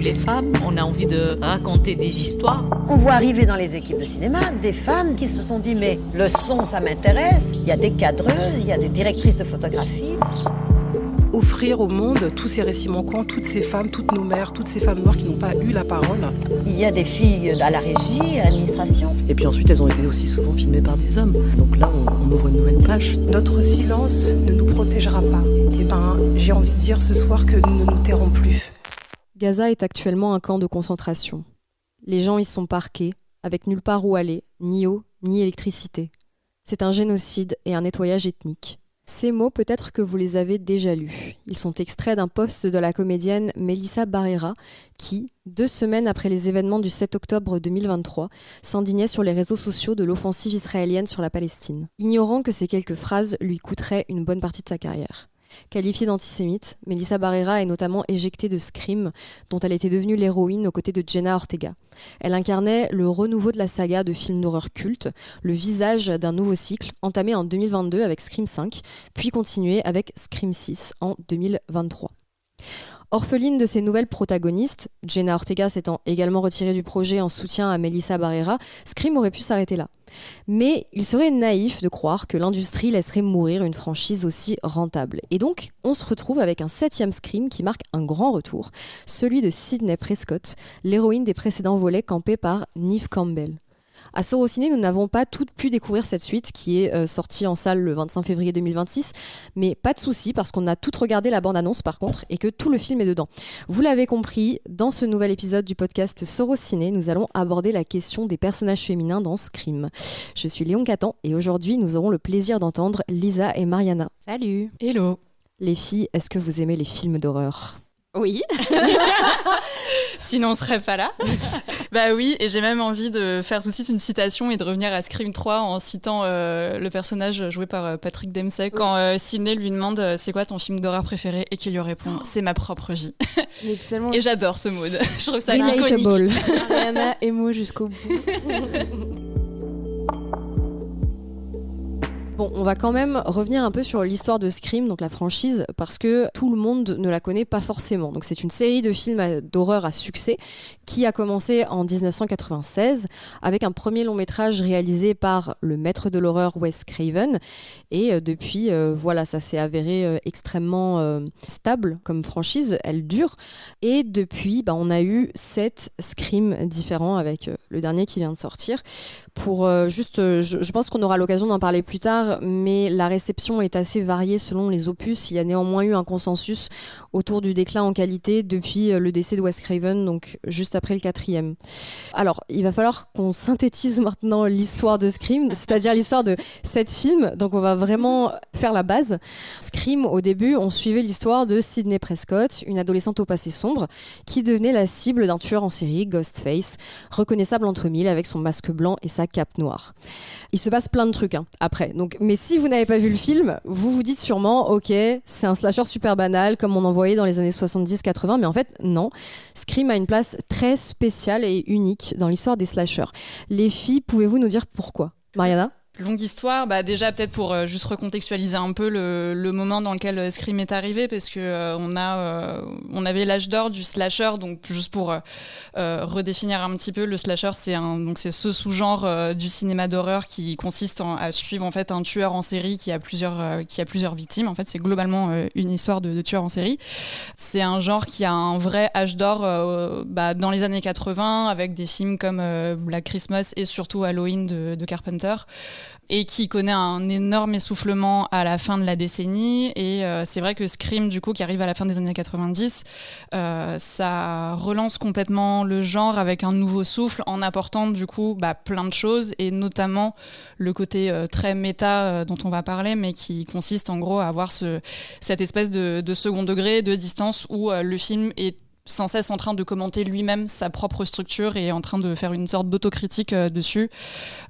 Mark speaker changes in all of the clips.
Speaker 1: les femmes, on a envie de raconter des histoires.
Speaker 2: On voit arriver dans les équipes de cinéma des femmes qui se sont dit mais le son ça m'intéresse, il y a des cadreuses, il y a des directrices de photographie.
Speaker 3: Offrir au monde tous ces récits manquants, toutes ces femmes, toutes nos mères, toutes ces femmes noires qui n'ont pas eu la parole.
Speaker 2: Il y a des filles à la régie, à l'administration.
Speaker 4: Et puis ensuite, elles ont été aussi souvent filmées par des hommes. Donc là, on ouvre une nouvelle page.
Speaker 3: Notre silence ne nous protégera pas. J'ai envie de dire ce soir que nous ne nous tairons plus.
Speaker 5: Gaza est actuellement un camp de concentration. Les gens y sont parqués, avec nulle part où aller, ni eau, ni électricité. C'est un génocide et un nettoyage ethnique. Ces mots, peut-être que vous les avez déjà lus. Ils sont extraits d'un post de la comédienne Melissa Barrera qui, 2 semaines après les événements du 7 octobre 2023, s'indignait sur les réseaux sociaux de l'offensive israélienne sur la Palestine, ignorant que ces quelques phrases lui coûteraient une bonne partie de sa carrière. Qualifiée d'antisémite, Melissa Barrera est notamment éjectée de Scream, dont elle était devenue l'héroïne aux côtés de Jenna Ortega. Elle incarnait le renouveau de la saga de films d'horreur culte, le visage d'un nouveau cycle entamé en 2022 avec Scream 5, puis continué avec Scream 6 en 2023. Orpheline de ses nouvelles protagonistes, Jenna Ortega s'étant également retirée du projet en soutien à Melissa Barrera, Scream aurait pu s'arrêter là. Mais il serait naïf de croire que l'industrie laisserait mourir une franchise aussi rentable. Et donc, on se retrouve avec un 7e Scream qui marque un grand retour, celui de Sidney Prescott, l'héroïne des précédents volets campée par Neve Campbell. À Sorociné, nous n'avons pas toutes pu découvrir cette suite qui est sortie en salle le 25 février 2026, mais pas de souci parce qu'on a toutes regardé la bande-annonce par contre et que tout le film est dedans. Vous l'avez compris, dans ce nouvel épisode du podcast Sorociné, nous allons aborder la question des personnages féminins dans Scream. Je suis Léon Catan et aujourd'hui nous aurons le plaisir d'entendre Lisa et Mariana.
Speaker 6: Salut.
Speaker 7: Hello.
Speaker 5: Les filles, est-ce que vous aimez les films d'horreur ?
Speaker 7: Oui. Sinon on serait pas là. Bah oui, et j'ai même envie de faire tout de suite une citation et de revenir à Scream 3 en citant le personnage joué par Patrick Dempsey quand Sidney lui demande c'est quoi ton film d'horreur préféré et qu'il lui répond c'est ma propre vie.
Speaker 6: Excellent.
Speaker 7: Et j'adore ce mode. Je trouve ça
Speaker 5: Relatable.
Speaker 7: iconique.
Speaker 6: Mariana émo jusqu'au bout.
Speaker 5: Bon, on va quand même revenir un peu sur l'histoire de Scream, donc la franchise, parce que tout le monde ne la connaît pas forcément. Donc c'est une série de films d'horreur à succès qui a commencé en 1996 avec un premier long métrage réalisé par le maître de l'horreur Wes Craven. Et depuis, voilà, ça s'est avéré extrêmement stable comme franchise, elle dure. Et depuis, on a eu 7 Scream différents avec le dernier qui vient de sortir. Pour je pense qu'on aura l'occasion d'en parler plus tard, mais la réception est assez variée selon les opus. Il y a néanmoins eu un consensus autour du déclin en qualité depuis le décès de Wes Craven, donc juste après le 4e. Alors, il va falloir qu'on synthétise maintenant l'histoire de Scream, c'est-à-dire l'histoire de 7 films. Donc, on va vraiment faire la base. Scream, au début, on suivait l'histoire de Sidney Prescott, une adolescente au passé sombre, qui devenait la cible d'un tueur en série, Ghostface, reconnaissable entre mille avec son masque blanc et sa cape noire. Il se passe plein de trucs après. Donc, mais si vous n'avez pas vu le film, vous vous dites sûrement, ok, c'est un slasher super banal comme on en voyait dans les années 70-80, mais en fait, non. Scream a une place très spéciale et unique dans l'histoire des slashers. Les filles, pouvez-vous nous dire pourquoi ? Mariana ?
Speaker 7: Longue histoire, déjà peut-être pour juste recontextualiser un peu le moment dans lequel Scream est arrivé, parce que on avait l'âge d'or du slasher, donc juste pour redéfinir un petit peu, le slasher c'est ce sous-genre du cinéma d'horreur qui consiste à suivre en fait un tueur en série qui a plusieurs victimes. En fait, c'est globalement une histoire de tueur en série. C'est un genre qui a un vrai âge d'or dans les années 80 avec des films comme Black Christmas et surtout Halloween de Carpenter, et qui connaît un énorme essoufflement à la fin de la décennie. Et c'est vrai que Scream, du coup, qui arrive à la fin des années 90, ça relance complètement le genre avec un nouveau souffle en apportant du coup plein de choses, et notamment le côté très méta dont on va parler, mais qui consiste en gros à avoir cette espèce de second degré, de distance où le film est sans cesse en train de commenter lui-même sa propre structure et en train de faire une sorte d'autocritique dessus,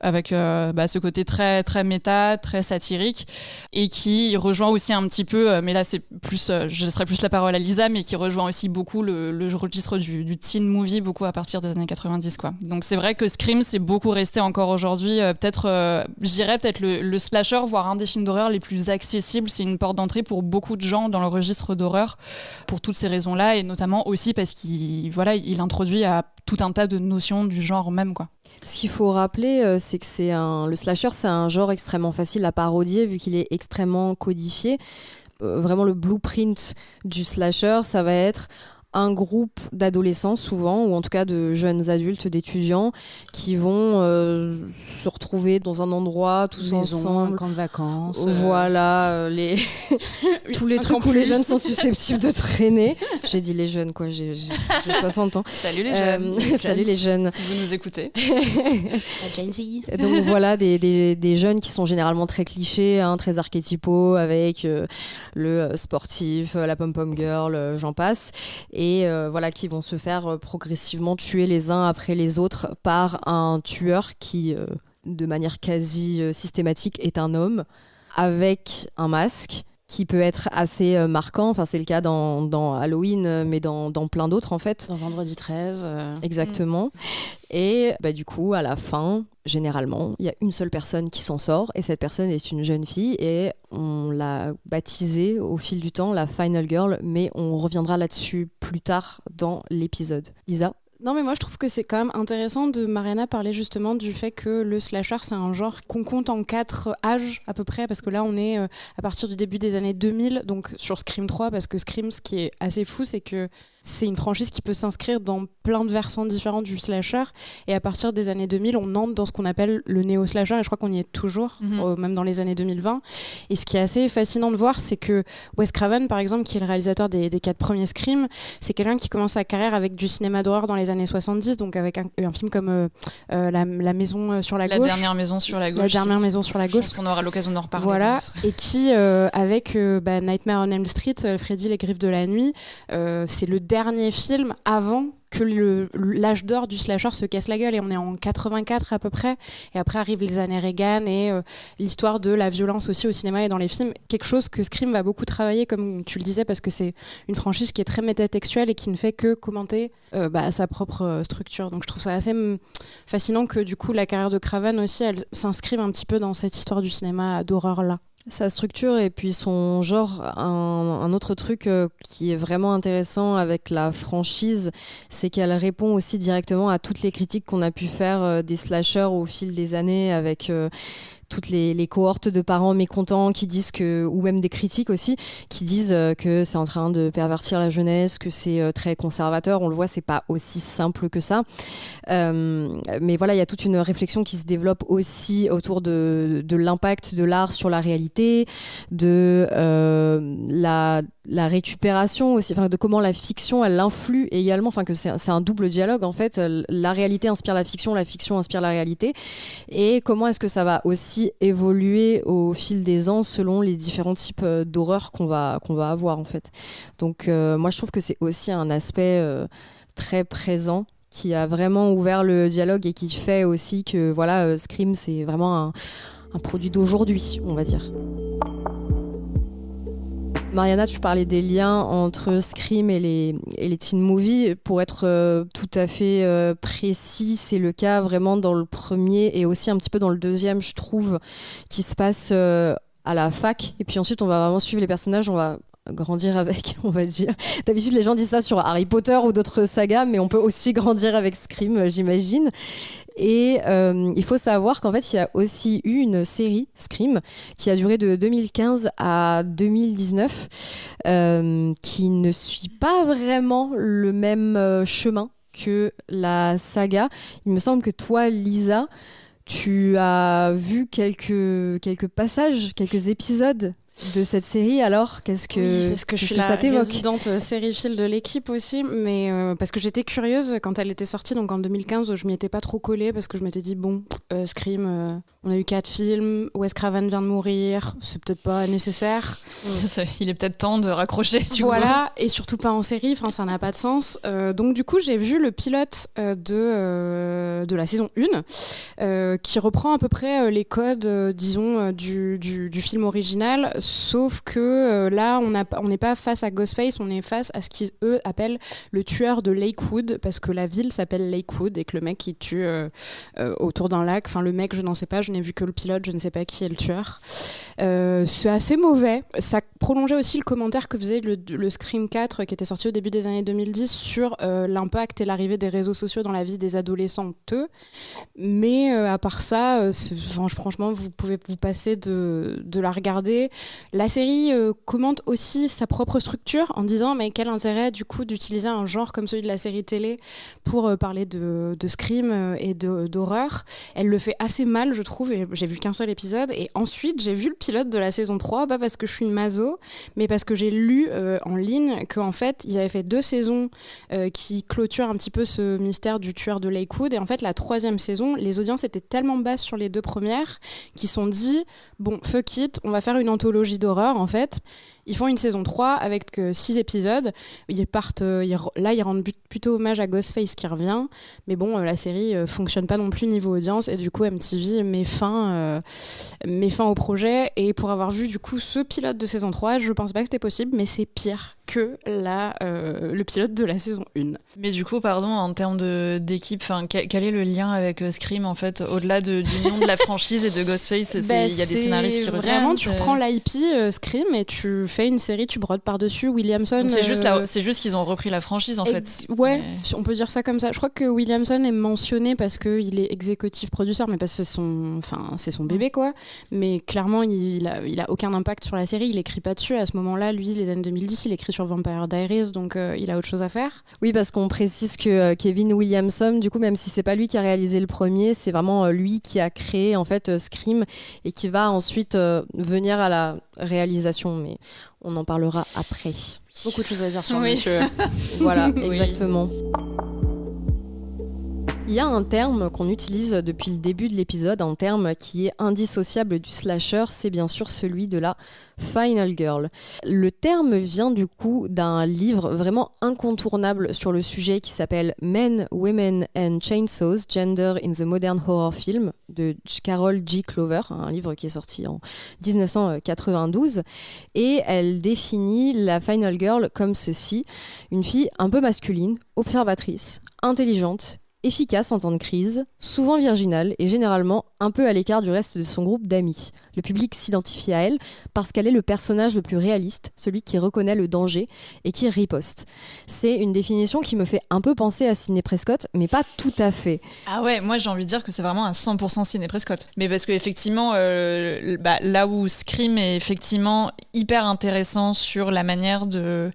Speaker 7: avec ce côté très très méta, très satirique, et qui rejoint aussi un petit peu, mais là c'est plus, je laisserai plus la parole à Lisa, mais qui rejoint aussi beaucoup le registre du teen movie, beaucoup à partir des années 90 quoi. Donc c'est vrai que Scream c'est beaucoup resté encore aujourd'hui, je dirais peut-être le slasher, voire un des films d'horreur les plus accessibles. C'est une porte d'entrée pour beaucoup de gens dans le registre d'horreur, pour toutes ces raisons-là, et notamment aussi aussi parce qu'il introduit à tout un tas de notions du genre même, quoi.
Speaker 5: Ce qu'il faut rappeler, c'est que le slasher, c'est un genre extrêmement facile à parodier vu qu'il est extrêmement codifié. Vraiment, le blueprint du slasher, ça va être un groupe d'adolescents souvent, ou en tout cas de jeunes adultes, d'étudiants, qui vont se retrouver dans un endroit tous ensemble.
Speaker 6: Un camp de vacances.
Speaker 5: Voilà, tous les trucs où les jeunes sont susceptibles de traîner. J'ai dit les jeunes, quoi, j'ai 60 ans.
Speaker 7: Salut les jeunes.
Speaker 5: Salut les jeunes.
Speaker 7: Si vous nous écoutez.
Speaker 5: Donc voilà, des jeunes qui sont généralement très clichés, très archétypaux, avec le sportif, la pom-pom girl, j'en passe. Et voilà, qui vont se faire progressivement tuer les uns après les autres par un tueur qui, de manière quasi systématique, est un homme avec un masque qui peut être assez marquant. Enfin, c'est le cas dans Halloween, mais dans plein d'autres, en fait.
Speaker 6: Dans Vendredi 13.
Speaker 5: Exactement. Et du coup, à la fin, généralement, il y a une seule personne qui s'en sort, et cette personne est une jeune fille, et on l'a baptisée au fil du temps la Final Girl, mais on reviendra là-dessus plus tard dans l'épisode. Lisa ?
Speaker 6: Non, mais moi je trouve que c'est quand même intéressant de Mariana parler justement du fait que le slasher c'est un genre qu'on compte en 4 âges à peu près, parce que là on est à partir du début des années 2000, donc sur Scream 3, parce que Scream, ce qui est assez fou, c'est que c'est une franchise qui peut s'inscrire dans plein de versants différents du slasher, et à partir des années 2000 on entre dans ce qu'on appelle le néo-slasher, et je crois qu'on y est toujours, même dans les années 2020. Et ce qui est assez fascinant de voir, c'est que Wes Craven par exemple, qui est le réalisateur des 4 premiers Scream, c'est quelqu'un qui commence sa carrière avec du cinéma d'horreur dans les années 70, donc avec un film comme la maison sur la gauche.
Speaker 7: La dernière maison sur la gauche.
Speaker 6: La dernière maison sur la gauche.
Speaker 7: Je pense qu'on aura l'occasion d'en reparler.
Speaker 6: Voilà, et qui, avec Nightmare on Elm Street, Freddy, les griffes de la nuit, c'est le dernier film avant que l'âge d'or du slasher se casse la gueule, et on est en 84 à peu près, et après arrivent les années Reagan et l'histoire de la violence aussi au cinéma et dans les films, quelque chose que Scream va beaucoup travailler, comme tu le disais, parce que c'est une franchise qui est très métatextuelle et qui ne fait que commenter sa propre structure. Donc je trouve ça assez fascinant que du coup la carrière de Craven aussi, elle s'inscrive un petit peu dans cette histoire du cinéma d'horreur là.
Speaker 5: Sa structure et puis son genre. Un autre truc qui est vraiment intéressant avec la franchise, c'est qu'elle répond aussi directement à toutes les critiques qu'on a pu faire des slashers au fil des années, avec toutes les cohortes de parents mécontents qui disent ou même des critiques aussi, qui disent que c'est en train de pervertir la jeunesse, que c'est très conservateur. On le voit, c'est pas aussi simple que ça. Mais voilà, il y a toute une réflexion qui se développe aussi autour de l'impact de l'art sur la réalité, de la récupération aussi, de comment la fiction elle influe également, que c'est un double dialogue en fait. La réalité inspire la fiction inspire la réalité, et comment est-ce que ça va aussi évoluer au fil des ans selon les différents types d'horreur qu'on va avoir en fait. Donc moi je trouve que c'est aussi un aspect très présent qui a vraiment ouvert le dialogue et qui fait aussi que Scream c'est vraiment un produit d'aujourd'hui, on va dire. Mariana, tu parlais des liens entre Scream et les teen movies. Pour être tout à fait précis, c'est le cas vraiment dans le premier et aussi un petit peu dans le deuxième, je trouve, qui se passe à la fac. Et puis ensuite, on va vraiment suivre les personnages, on va grandir avec, on va dire. D'habitude, les gens disent ça sur Harry Potter ou d'autres sagas, mais on peut aussi grandir avec Scream, j'imagine. Et il faut savoir qu'en fait, il y a aussi eu une série, Scream, qui a duré de 2015 à 2019, qui ne suit pas vraiment le même chemin que la saga. Il me semble que toi, Lisa, tu as vu quelques passages, quelques épisodes de cette série. Alors parce que
Speaker 6: je suis la résidente sériephile de l'équipe aussi, mais parce que j'étais curieuse quand elle était sortie, donc en 2015, je m'y étais pas trop collée parce que je m'étais dit Scream, on a eu 4 films, Wes Craven vient de mourir, c'est peut-être pas nécessaire.
Speaker 7: Il est peut-être temps de raccrocher.
Speaker 6: Voilà, et surtout pas en série, ça n'a pas de sens. Donc du coup, j'ai vu le pilote de la saison 1, qui reprend à peu près les codes, disons, du film original, sauf que là, on n'est pas face à Ghostface, on est face à ce qu'ils, eux, appellent le tueur de Lakewood, parce que la ville s'appelle Lakewood et que le mec qui tue autour d'un lac, enfin le mec, je n'en sais pas, je n'ai vu que le pilote, je ne sais pas qui est le tueur. C'est assez mauvais. Ça prolongeait aussi le commentaire que faisait le Scream 4 qui était sorti au début des années 2010 sur l'impact et l'arrivée des réseaux sociaux dans la vie des adolescentes. Mais à part ça, franchement, vous pouvez vous passer de la regarder. La série commente aussi sa propre structure en disant mais quel intérêt du coup d'utiliser un genre comme celui de la série télé pour parler de Scream et d'horreur. Elle le fait assez mal, je trouve, et j'ai vu qu'un seul épisode. Et ensuite, j'ai vu le pilote de la saison 3, pas parce que je suis une maso, mais parce que j'ai lu en ligne qu'en fait, ils avaient fait 2 saisons qui clôturent un petit peu ce mystère du tueur de Lakewood. Et en fait, la 3e saison, les audiences étaient tellement basses sur les 2 premières qu'ils se sont dit, bon, fuck it, on va faire une anthologie d'horreur, en fait. Ils font une saison 3 avec 6 épisodes. Ils partent, là, ils rendent plutôt hommage à Ghostface qui revient. Mais bon, la série fonctionne pas non plus niveau audience. Et du coup, MTV met fin au projet. Et pour avoir vu du coup ce pilote de saison 3, je pense pas que c'était possible, mais c'est pire que le pilote de la saison 1.
Speaker 7: Mais du coup, pardon, en termes d'équipe, quel est le lien avec Scream en fait, au-delà du nom de la franchise et de Ghostface? Il y a des scénaristes qui reviennent.
Speaker 6: Vraiment, tu prends l'IP Scream et tu fais une série, tu brodes par-dessus. Williamson.
Speaker 7: Donc c'est juste qu'ils ont repris la franchise en fait.
Speaker 6: Ouais, on peut dire ça comme ça. Je crois que Williamson est mentionné parce qu'il est executive producer, mais parce que c'est son bébé quoi. Mais clairement, il a aucun impact sur la série. Il écrit pas dessus. À ce moment-là, lui, les années 2010, il écrit sur Vampire Diaries, donc il a autre chose à faire.
Speaker 5: Oui, parce qu'on précise que Kevin Williamson, du coup, même si c'est pas lui qui a réalisé le premier, c'est vraiment lui qui a créé en fait Scream et qui va ensuite venir à la réalisation, mais on en parlera après.
Speaker 6: Beaucoup de choses à dire sur
Speaker 7: oui.
Speaker 6: monsieur.
Speaker 5: Voilà, exactement. Il y a un terme qu'on utilise depuis le début de l'épisode, un terme qui est indissociable du slasher, c'est bien sûr celui de la Final Girl. Le terme vient du coup d'un livre vraiment incontournable sur le sujet qui s'appelle Men, Women and Chainsaws, Gender in the Modern Horror Film de Carol G. Clover, un livre qui est sorti en 1992, et elle définit la Final Girl comme ceci: une fille un peu masculine, observatrice, intelligente, efficace en temps de crise, souvent virginale et généralement un peu à l'écart du reste de son groupe d'amis. Le public s'identifie à elle parce qu'elle est le personnage le plus réaliste, celui qui reconnaît le danger et qui riposte. C'est une définition qui me fait un peu penser à Sidney Prescott, mais pas tout à fait.
Speaker 7: Ah ouais, moi j'ai envie de dire que c'est vraiment à 100% Sidney Prescott. Mais parce qu'effectivement, là où Scream est effectivement hyper intéressant sur la manière de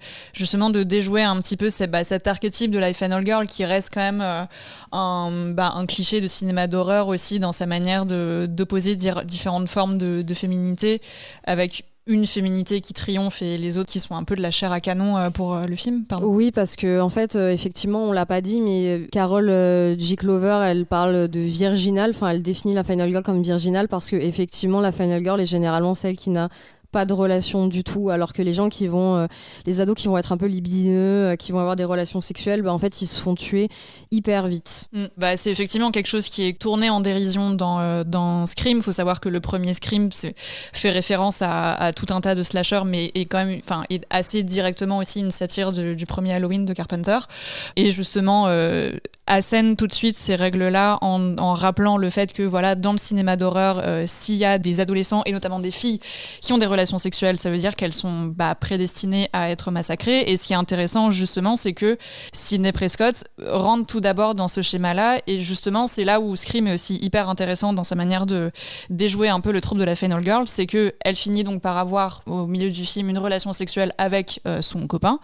Speaker 7: déjouer un petit peu cet archétype de la Final Girl qui reste quand même un cliché de cinéma d'horreur aussi dans sa manière d'opposer différentes formes de féminité, avec une féminité qui triomphe et les autres qui sont un peu de la chair à canon pour le film. Pardon.
Speaker 5: Oui, parce que en fait, effectivement, on l'a pas dit, mais Carol G. Clover, elle parle de virginale, enfin, elle définit la Final Girl comme virginale parce que effectivement, la Final Girl est généralement celle qui n'a pas de relation du tout, alors que les gens les ados qui vont être un peu libidineux, qui vont avoir des relations sexuelles, en fait ils se font tuer hyper vite.
Speaker 7: C'est effectivement quelque chose qui est tourné en dérision dans Scream. Il faut savoir que le premier Scream fait référence à tout un tas de slashers, mais est quand même, est assez directement aussi une satire du premier Halloween de Carpenter, et justement assène tout de suite ces règles-là en rappelant le fait que voilà, dans le cinéma d'horreur, s'il y a des adolescents et notamment des filles qui ont des relations sexuelles, ça veut dire qu'elles sont prédestinées à être massacrées. Et ce qui est intéressant justement, c'est que Sidney Prescott rentre tout d'abord dans ce schéma-là, et justement c'est là où Scream est aussi hyper intéressant dans sa manière de déjouer un peu le troupe de la Final Girl, c'est que elle finit donc par avoir au milieu du film une relation sexuelle avec son copain,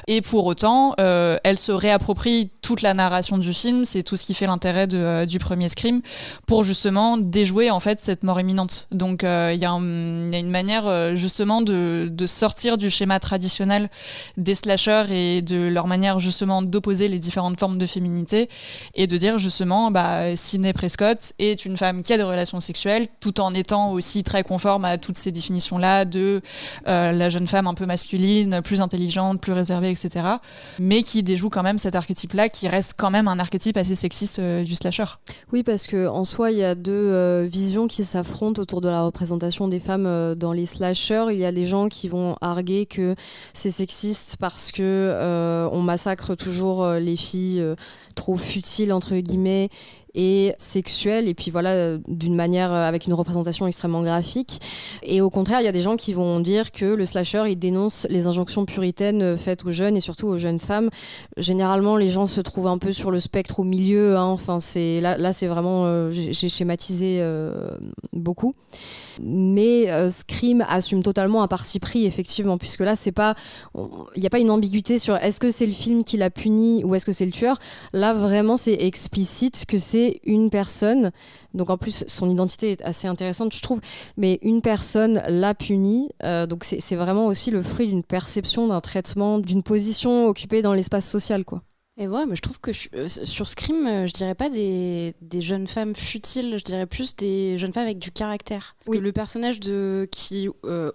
Speaker 7: et pour autant elle se réapproprie toute la narration du film. C'est tout ce qui fait l'intérêt du premier Scream, pour justement déjouer en fait cette mort imminente. Donc il y a une manière justement de sortir du schéma traditionnel des slashers et de leur manière justement d'opposer les différentes formes de féminité, et de dire justement Sidney Prescott est une femme qui a des relations sexuelles tout en étant aussi très conforme à toutes ces définitions là de la jeune femme un peu masculine, plus intelligente, plus réservée, etc., mais qui déjoue quand même cet archétype là qui reste quand même un archétype assez sexiste du slasher.
Speaker 5: Oui, parce que en soi, il y a deux visions qui s'affrontent autour de la représentation des femmes dans les slashers. Il y a des gens qui vont arguer que c'est sexiste parce que on massacre toujours les filles trop futiles entre guillemets et sexuelle, et puis voilà, d'une manière avec une représentation extrêmement graphique. Et au contraire, il y a des gens qui vont dire que le slasher, il dénonce les injonctions puritaines faites aux jeunes et surtout aux jeunes femmes. Généralement, les gens se trouvent un peu sur le spectre au milieu, hein. Enfin, là, c'est vraiment, j'ai schématisé beaucoup. Mais Scream assume totalement un parti pris, effectivement, puisque là, il n'y a pas une ambiguïté sur est-ce que c'est le film qui l'a puni ou est-ce que c'est le tueur. Là, vraiment, c'est explicite que c'est une personne. Donc en plus, son identité est assez intéressante, je trouve. Mais une personne l'a puni. Donc c'est vraiment aussi le fruit d'une perception, d'un traitement, d'une position occupée dans l'espace social, quoi.
Speaker 6: Et ouais, mais je trouve que sur Scream, je dirais pas des jeunes femmes futiles, je dirais plus des jeunes femmes avec du caractère. Parce que le personnage qui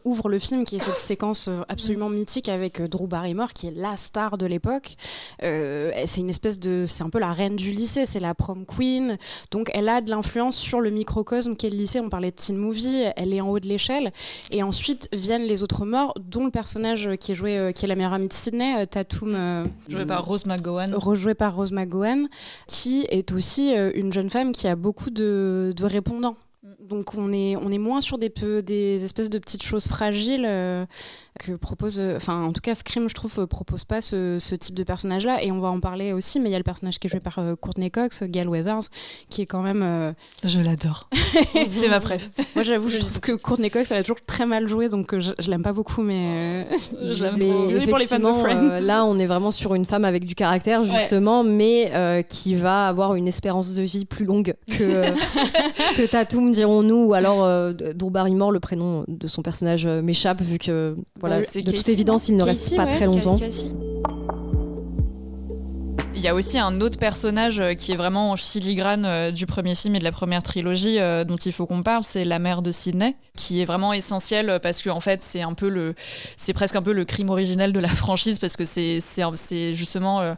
Speaker 6: ouvre le film, qui est cette séquence absolument mythique avec Drew Barrymore, qui est la star de l'époque, c'est une espèce c'est un peu la reine du lycée, c'est la prom queen, donc elle a de l'influence sur le microcosme qu'est le lycée. On parlait de teen movie, elle est en haut de l'échelle, et ensuite viennent les autres morts, dont le personnage qui est la meilleure amie de Sidney, Tatum,
Speaker 7: jouée par Rose McGowan.
Speaker 6: Rejouée par Rose McGowan, qui est aussi une jeune femme qui a beaucoup de répondants. Donc on est moins sur des espèces de petites choses fragiles que propose... Enfin, en tout cas, Scream, je trouve, propose pas ce type de personnage-là. Et on va en parler aussi, mais il y a le personnage qui est joué par Courtney Cox, Gale Weathers, qui est quand même...
Speaker 7: Je l'adore. C'est ma préf.
Speaker 6: Moi, j'avoue, je trouve que Courtney Cox, elle a toujours très mal joué, donc je l'aime pas beaucoup, mais je l'aime trop.
Speaker 5: Désolée pour les fans de Friends. Là, on est vraiment sur une femme avec du caractère, justement, mais qui va avoir une espérance de vie plus longue que Tatum, dirons-nous, ou alors Drew Barrymore, le prénom de son personnage m'échappe, vu que, voilà, de toute évidence, il ne reste pas très longtemps.
Speaker 7: Il y a aussi un autre personnage qui est vraiment en filigrane du premier film et de la première trilogie dont il faut qu'on parle, c'est la mère de Sidney, qui est vraiment essentielle parce que en fait c'est presque un peu le crime originel de la franchise, parce que c'est justement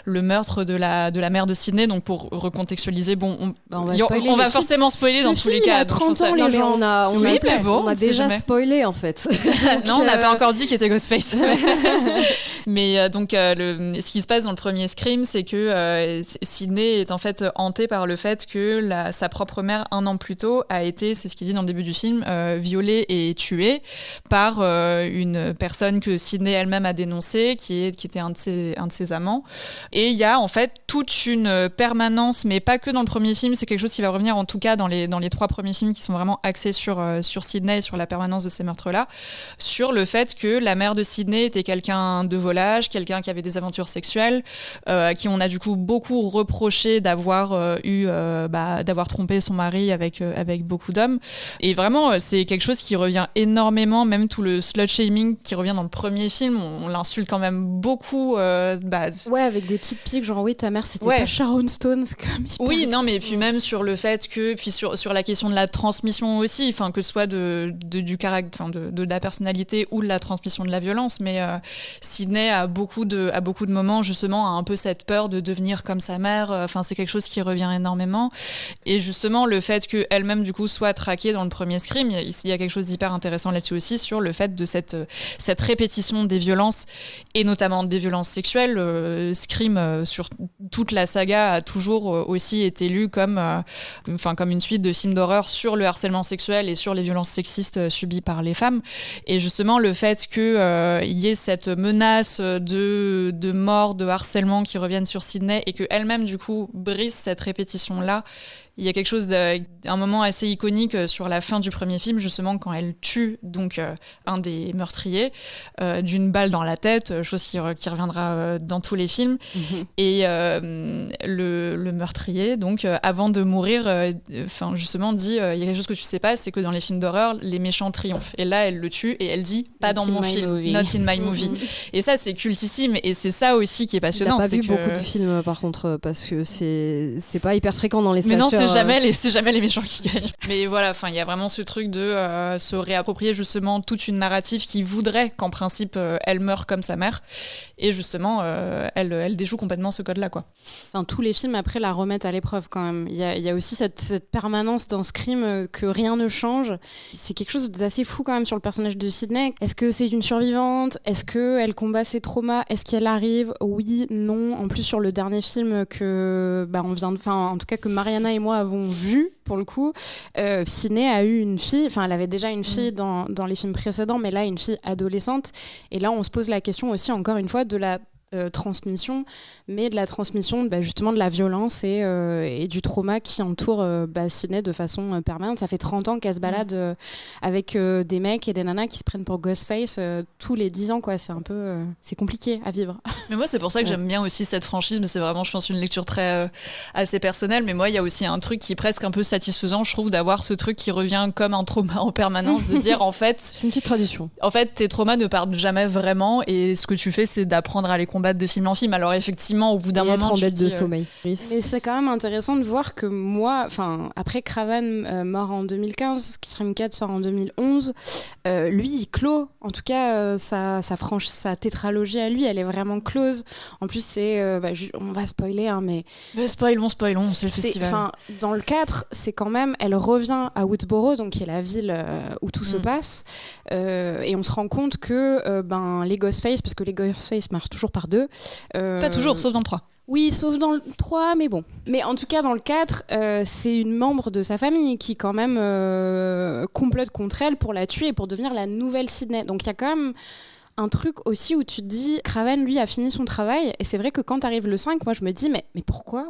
Speaker 7: le meurtre de la mère de Sidney. Donc pour recontextualiser, on va forcément spoiler dans tous les cas.
Speaker 6: 30 ans, les gens.
Speaker 5: On a déjà spoilé en fait.
Speaker 7: Non, on n'a pas encore dit qu'il était Ghostface. Mais donc ce qui se passe dans le premier Scream, c'est que Sidney est en fait hantée par le fait que sa propre mère, 1 an plus tôt, a été, c'est ce qu'il dit dans le début du film, violée et tuée par une personne que Sidney elle-même a dénoncée, qui était un de ses amants. Et il y a en fait toute une permanence, mais pas que dans le premier film, c'est quelque chose qui va revenir en tout cas dans les 3 premiers films qui sont vraiment axés sur Sidney et sur la permanence de ces meurtres-là, sur le fait que la mère de Sidney était quelqu'un de volage, quelqu'un qui avait des aventures sexuelles, qui on a du coup beaucoup reproché d'avoir d'avoir trompé son mari avec beaucoup d'hommes. Et vraiment, c'est quelque chose qui revient énormément, même tout le slut-shaming qui revient dans le premier film, on l'insulte quand même beaucoup.
Speaker 6: Ouais, avec des petites piques, genre oui, ta mère c'était pas Sharon Stone, c'est quand même hyper...
Speaker 7: Oui, non, mais puis même sur le fait que, puis sur la question de la transmission aussi, enfin que ce soit du caractère, enfin de la personnalité ou de la transmission de la violence, mais Sidney a beaucoup de moments justement a un peu cette peur de devenir comme sa mère. Enfin, c'est quelque chose qui revient énormément. Et justement, le fait qu'elle-même du coup soit traquée dans le premier Scream, il y a quelque chose d'hyper intéressant là-dessus aussi, sur le fait de cette répétition des violences, et notamment des violences sexuelles. Scream, sur toute la saga, a toujours aussi été lu comme une suite de films d'horreur sur le harcèlement sexuel et sur les violences sexistes subies par les femmes. Et justement, le fait qu'il y ait cette menace de mort, de harcèlement qui reviennent sur Sidney, et qu'elle-même du coup brise cette répétition-là. Il y a quelque chose d'un moment assez iconique sur la fin du premier film, justement, quand elle tue donc un des meurtriers d'une balle dans la tête, chose qui reviendra dans tous les films. Mm-hmm. Et le meurtrier, donc, avant de mourir, justement, dit il y a quelque chose que tu sais pas, c'est que dans les films d'horreur, les méchants triomphent. Et là, elle le tue et elle dit pas dans mon film, not in my movie. Mm-hmm. Et ça, c'est cultissime. Et c'est ça aussi qui est passionnant.
Speaker 5: J'ai pas vu beaucoup de films, par contre, parce que c'est pas hyper fréquent dans les slashers.
Speaker 7: Mais non, c'est C'est jamais les méchants qui gagnent. Mais voilà, il y a vraiment ce truc de se réapproprier justement toute une narrative qui voudrait qu'en principe elle meure comme sa mère. Et justement, elle déjoue complètement ce code-là, quoi.
Speaker 6: Enfin, tous les films après la remettent à l'épreuve quand même. Il y a aussi cette permanence dans Scream que rien ne change. C'est quelque chose d'assez fou quand même sur le personnage de Sidney. Est-ce que c'est une survivante ? Est-ce qu'elle combat ses traumas ? Est-ce qu'elle arrive ? Oui, non. En plus, sur le dernier film que en tout cas que Mariana et moi avons vu, pour le coup, Sidney a eu une fille. Enfin, elle avait déjà une fille dans les films précédents, mais là, une fille adolescente. Et là, on se pose la question aussi, encore une fois, de la transmission, mais de la transmission justement de la violence et du trauma qui entoure Sidney de façon permanente. Ça fait 30 ans qu'elle se balade avec des mecs et des nanas qui se prennent pour Ghostface tous les 10 ans, quoi. C'est un peu c'est compliqué à vivre.
Speaker 7: Mais moi, c'est pour ça que j'aime bien aussi cette franchise, mais c'est vraiment, je pense, une lecture très assez personnelle. Mais moi, il y a aussi un truc qui est presque un peu satisfaisant, je trouve, d'avoir ce truc qui revient comme un trauma en permanence, de dire en fait,
Speaker 5: c'est une petite tradition.
Speaker 7: En fait, tes traumas ne partent jamais vraiment, et ce que tu fais, c'est d'apprendre à les combattre de film en film. Alors effectivement, au bout d'un moment,
Speaker 5: être en dette de sommeil.
Speaker 6: Mais c'est quand même intéressant de voir que moi, après Craven mort en 2015, Scream 4 sort en 2011, lui, il clôt. En tout cas, sa tétralogie à lui, elle est vraiment close. En plus, c'est, on va spoiler, mais
Speaker 7: spoilons, c'est le festival.
Speaker 6: Dans le 4, c'est quand même, elle revient à Woodsboro, donc qui est la ville où tout se passe, et on se rend compte que les Ghostface, parce que les Ghostface marchent toujours par deux.
Speaker 7: Pas toujours, sauf dans le 3.
Speaker 6: Oui, sauf dans le 3, mais bon. Mais en tout cas, dans le 4, c'est une membre de sa famille qui, quand même, complote contre elle pour la tuer et pour devenir la nouvelle Sidney. Donc, il y a quand même un truc aussi où tu te dis, Craven, lui, a fini son travail. Et c'est vrai que quand arrive le 5, moi, je me dis, mais pourquoi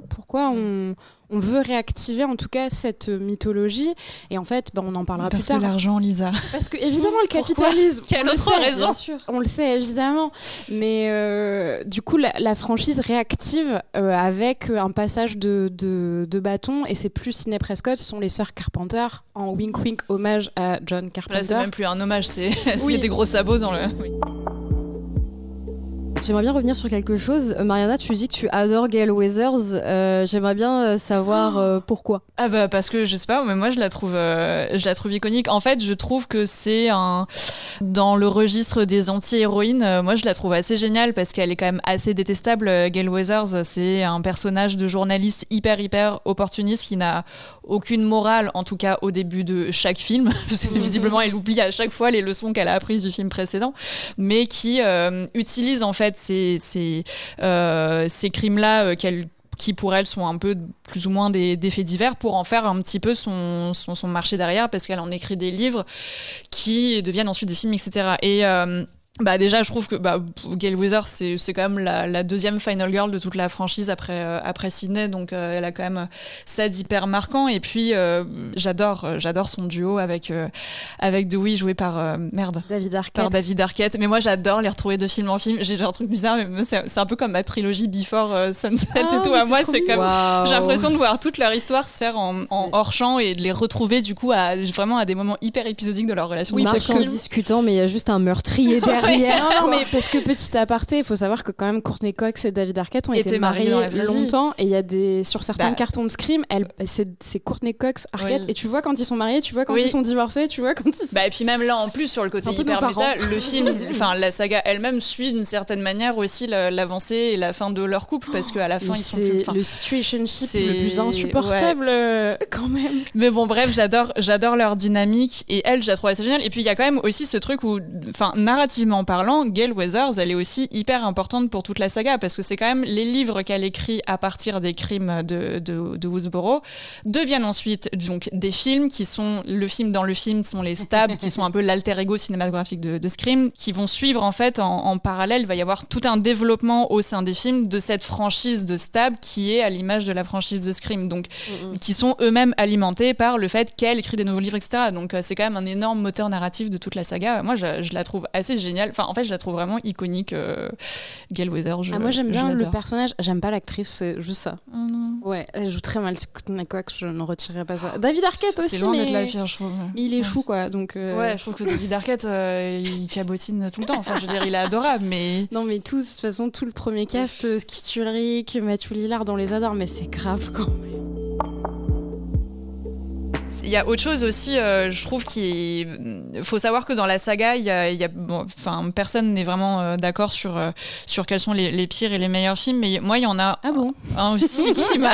Speaker 6: on veut réactiver, en tout cas, cette mythologie. Et en fait, on en parlera plus tard.
Speaker 7: Parce que l'argent, Lisa.
Speaker 6: Parce que, évidemment, le capitalisme.
Speaker 7: Quelle autre raison ?
Speaker 6: Bien sûr. On le sait, évidemment. Mais du coup, la franchise réactive avec un passage de bâton. Et c'est plus Sidney Prescott, ce sont les sœurs Carpenter, en wink-wink hommage à John Carpenter.
Speaker 7: Là, c'est même plus un hommage, c'est des gros sabots dans le... Oui.
Speaker 5: J'aimerais bien revenir sur quelque chose. Mariana, tu dis que tu adores Gale Weathers. J'aimerais bien savoir pourquoi.
Speaker 7: Parce que je sais pas, mais moi je la trouve iconique. En fait, je trouve que c'est dans le registre des anti-héroïnes, moi je la trouve assez géniale parce qu'elle est quand même assez détestable. Gale Weathers, c'est un personnage de journaliste hyper opportuniste qui n'a aucune morale, en tout cas au début de chaque film, parce que visiblement elle oublie à chaque fois les leçons qu'elle a apprises du film précédent, mais qui utilise en fait ces crimes-là qui pour elle sont un peu plus ou moins des faits divers pour en faire un petit peu son marché derrière, parce qu'elle en écrit des livres qui deviennent ensuite des films, etc. Et déjà je trouve que Gale Weathers c'est quand même la deuxième final girl de toute la franchise après Sidney, donc elle a quand même ça d'hyper marquant. Et puis j'adore son duo avec Dewey joué par David Arquette. Mais moi j'adore les retrouver de film en film. J'ai un truc bizarre, mais c'est un peu comme ma trilogie Before Sunset et tout. À moi c'est comme j'ai l'impression de voir toute leur histoire se faire en hors champ et de les retrouver du coup vraiment à des moments hyper épisodiques de leur relation.
Speaker 5: Oui, parce qu'en discutant, mais il y a juste un meurtrier derrière.
Speaker 6: Non, mais parce que petit aparté, il faut savoir que quand même Courtney Cox et David Arquette ont été mariés longtemps, et il y a sur certains cartons de Scream, c'est Courtney Cox, Arquette, et tu vois quand ils sont mariés, tu vois quand ils sont divorcés, tu vois quand ils...
Speaker 7: et puis même là en plus sur le côté hyper méta, le film, la saga elle-même suit d'une certaine manière aussi l'avancée et la fin de leur couple, parce qu'à la fin ils sont plus...
Speaker 6: le situationship le plus insupportable quand même.
Speaker 7: Mais bon bref, j'adore leur dynamique, et elle, je la trouve assez géniale. Et puis il y a quand même aussi ce truc où, narrativement parlant, Gale Weathers, elle est aussi hyper importante pour toute la saga, parce que c'est quand même les livres qu'elle écrit à partir des crimes de Woodsboro deviennent ensuite donc des films qui sont dans le film sont les Stab qui sont un peu l'alter ego cinématographique de Scream, qui vont suivre en fait en parallèle. Il va y avoir tout un développement au sein des films de cette franchise de Stab qui est à l'image de la franchise de Scream, donc qui sont eux-mêmes alimentés par le fait qu'elle écrit des nouveaux livres, etc. Donc c'est quand même un énorme moteur narratif de toute la saga. Moi je la trouve assez géniale. En fait, je la trouve vraiment iconique, Gale Weathers.
Speaker 6: Moi, j'aime bien le personnage. J'aime pas l'actrice, c'est juste ça. Ouais, elle joue très mal. Courtney Cox, je ne retirerai pas ça. David Arquette aussi,
Speaker 7: c'est loin d'être la pire, je trouve.
Speaker 6: Mais il est chou, quoi. Donc,
Speaker 7: ouais, je trouve que David Arquette, il cabotine tout le temps. Enfin, je veux dire, il est adorable, mais...
Speaker 6: Non, mais de toute façon, tout le premier cast, Skeet Ulrich, Matthew Lillard, on les adore, mais c'est grave quand même.
Speaker 7: Il y a autre chose aussi, je trouve qu'il faut savoir que dans la saga, personne n'est vraiment d'accord sur quels sont les pires et les meilleurs films, mais moi il y en a un aussi qui m'a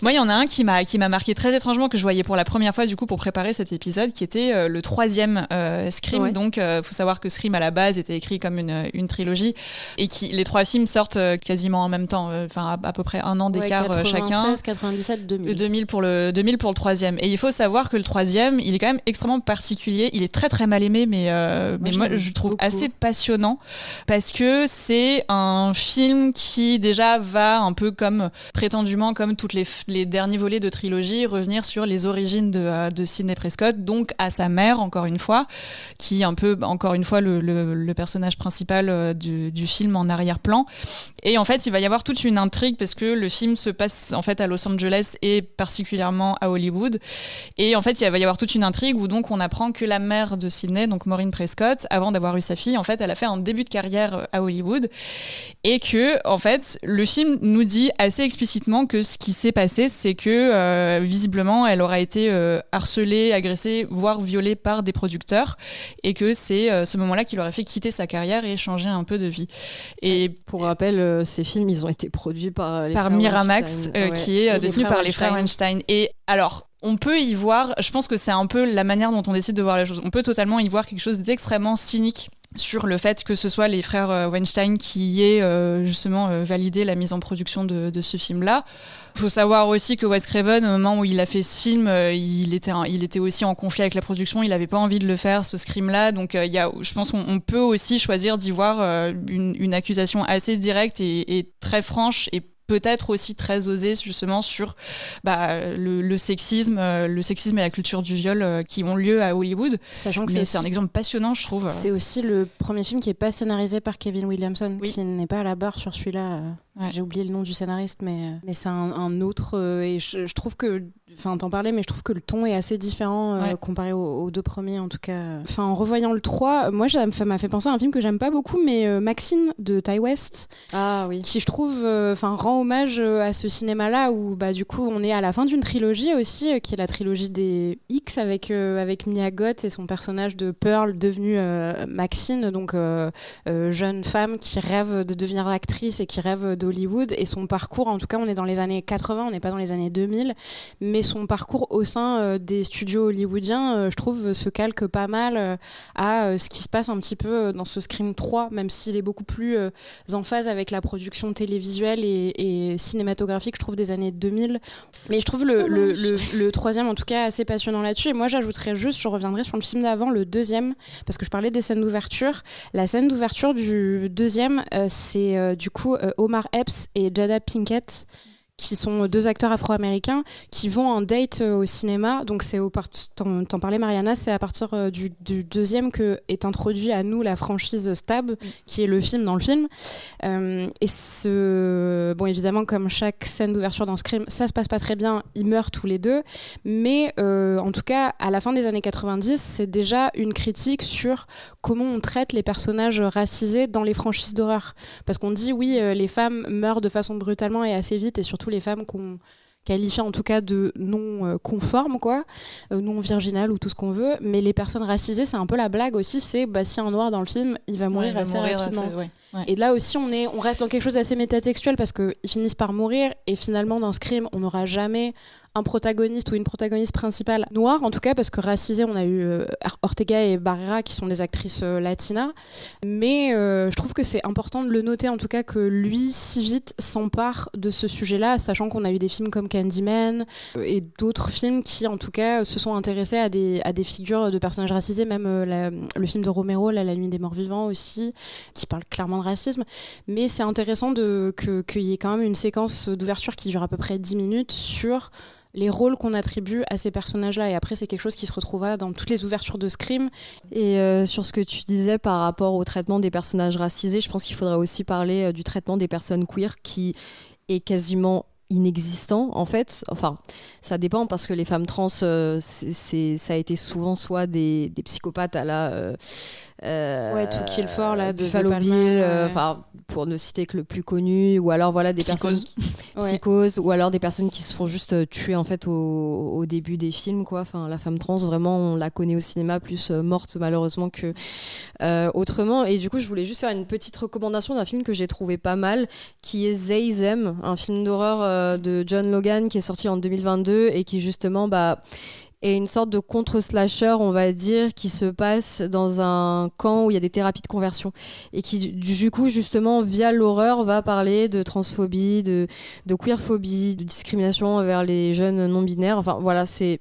Speaker 7: moi il y en a un qui m'a marqué très étrangement, que je voyais pour la première fois du coup pour préparer cet épisode, qui était le 3e Scream. Ouais. Donc faut savoir que Scream à la base était écrit comme une trilogie, et les 3 films sortent quasiment en même temps, à peu près un an d'écart chacun.
Speaker 6: 96, 97, 2000.
Speaker 7: 2000 pour le 3e. Et il faut savoir que le 3e, il est quand même extrêmement particulier. Il est très très mal aimé, mais moi je le trouve assez passionnant, parce que c'est un film qui déjà va un peu prétendument comme toutes les derniers volets de trilogie, revenir sur les origines de Sidney Prescott, donc à sa mère encore une fois, qui est un peu encore une fois le personnage principal du film en arrière-plan. Et en fait il va y avoir toute une intrigue, parce que le film se passe en fait à Los Angeles et particulièrement à Hollywood, et en fait il va y avoir toute une intrigue où donc on apprend que la mère de Sidney, donc Maureen Prescott, avant d'avoir eu sa fille, en fait elle a fait un début de carrière à Hollywood, et que en fait le film nous dit assez explicitement que ce qui s'est passé, c'est que visiblement elle aura été harcelée, agressée, voire violée par des producteurs, et que c'est ce moment-là qui leur a fait quitter sa carrière et changer un peu de vie. Et
Speaker 5: pour rappel, ces films ils ont été produits par
Speaker 7: Miramax, qui est détenu par les frères Weinstein. Et alors on peut y voir, je pense que c'est un peu la manière dont on décide de voir les choses, on peut totalement y voir quelque chose d'extrêmement cynique sur le fait que ce soit les frères Weinstein qui aient justement validé la mise en production de ce film-là. Il faut savoir aussi que Wes Craven, au moment où il a fait ce film, il était aussi en conflit avec la production, il n'avait pas envie de le faire, ce Scream-là, donc je pense qu'on peut aussi choisir d'y voir une accusation assez directe et très franche, et peut-être aussi très osée justement sur le sexisme et la culture du viol qui ont lieu à Hollywood.
Speaker 6: Sachant que
Speaker 7: c'est un exemple passionnant, je trouve.
Speaker 6: C'est aussi le premier film qui n'est pas scénarisé par Kevin Williamson, qui n'est pas à la barre sur celui-là. Ouais. J'ai oublié le nom du scénariste, mais c'est un autre. Et je trouve que, t'en parlais, mais je trouve que le ton est assez différent comparé aux 2 premiers, en tout cas. En revoyant le 3, moi, ça m'a fait penser à un film que j'aime pas beaucoup, mais Maxine de Ty West, qui je trouve rend hommage à ce cinéma-là, où du coup on est à la fin d'une trilogie aussi, qui est la trilogie des X, avec Mia Goth et son personnage de Pearl devenue Maxine, donc jeune femme qui rêve de devenir actrice et qui rêve d'Hollywood, et son parcours, en tout cas on est dans les années 80, on n'est pas dans les années 2000, mais son parcours au sein des studios hollywoodiens, je trouve, se calque pas mal à ce qui se passe un petit peu dans ce Scream 3, même s'il est beaucoup plus en phase avec la production télévisuelle et cinématographique, je trouve, des années 2000. Mais je trouve le 3e, en tout cas, assez passionnant là-dessus. Et moi, j'ajouterais juste, je reviendrai sur le film d'avant, le 2e, parce que je parlais des scènes d'ouverture. La scène d'ouverture du 2e, c'est du coup Omar Epps et Jada Pinkett, qui sont 2 acteurs afro-américains qui vont en date au cinéma. Donc t'en parlais, Mariana, c'est à partir du 2e que est introduit à nous la franchise Stab, qui est le film dans le film. Et évidemment, comme chaque scène d'ouverture dans Scream, ça se passe pas très bien, ils meurent tous les 2, mais en tout cas, à la fin des années 90, c'est déjà une critique sur comment on traite les personnages racisés dans les franchises d'horreur. Parce qu'on dit, oui, les femmes meurent de façon brutalement et assez vite, et surtout les femmes qu'on qualifie en tout cas de non conformes, non virginales ou tout ce qu'on veut, mais les personnes racisées, c'est un peu la blague aussi, c'est si un noir dans le film, il va mourir assez rapidement. Et là aussi on reste dans quelque chose d'assez métatextuel, parce qu'ils finissent par mourir, et finalement dans Scream on n'aura jamais un protagoniste ou une protagoniste principale noire, en tout cas, parce que racisé, on a eu Ortega et Barrera qui sont des actrices latinas, mais je trouve que c'est important de le noter, en tout cas, que lui si vite s'empare de ce sujet-là, sachant qu'on a eu des films comme Candyman et d'autres films qui en tout cas se sont intéressés à des figures de personnages racisés, même le film de Romero, La Nuit des Morts Vivants aussi, qui parle clairement de racisme, mais c'est intéressant qu'il y ait quand même une séquence d'ouverture qui dure à peu près 10 minutes sur les rôles qu'on attribue à ces personnages-là, et après c'est quelque chose qui se retrouvera dans toutes les ouvertures de Scream.
Speaker 5: Et sur ce que tu disais par rapport au traitement des personnages racisés, je pense qu'il faudrait aussi parler du traitement des personnes queer, qui est quasiment inexistant en fait. Enfin, ça dépend parce que les femmes trans, ça a été souvent soit des psychopathes à la
Speaker 6: To Kill For là, de
Speaker 5: Buffalo Bill, enfin pour ne citer que le plus connu, ou alors voilà des
Speaker 7: Psychose.
Speaker 5: Psychose, ou alors des personnes qui se font juste tuer en fait au début des films quoi. Enfin, la femme trans vraiment on la connaît au cinéma plus morte malheureusement que autrement. Et du coup je voulais juste faire une petite recommandation d'un film que j'ai trouvé pas mal, qui est They Them, un film d'horreur de John Logan qui est sorti en 2022 et qui justement est une sorte de contre-slasher, on va dire, qui se passe dans un camp où il y a des thérapies de conversion et qui, du coup, justement, via l'horreur, va parler de transphobie, de queerphobie, de discrimination envers les jeunes non-binaires. Enfin, voilà, c'est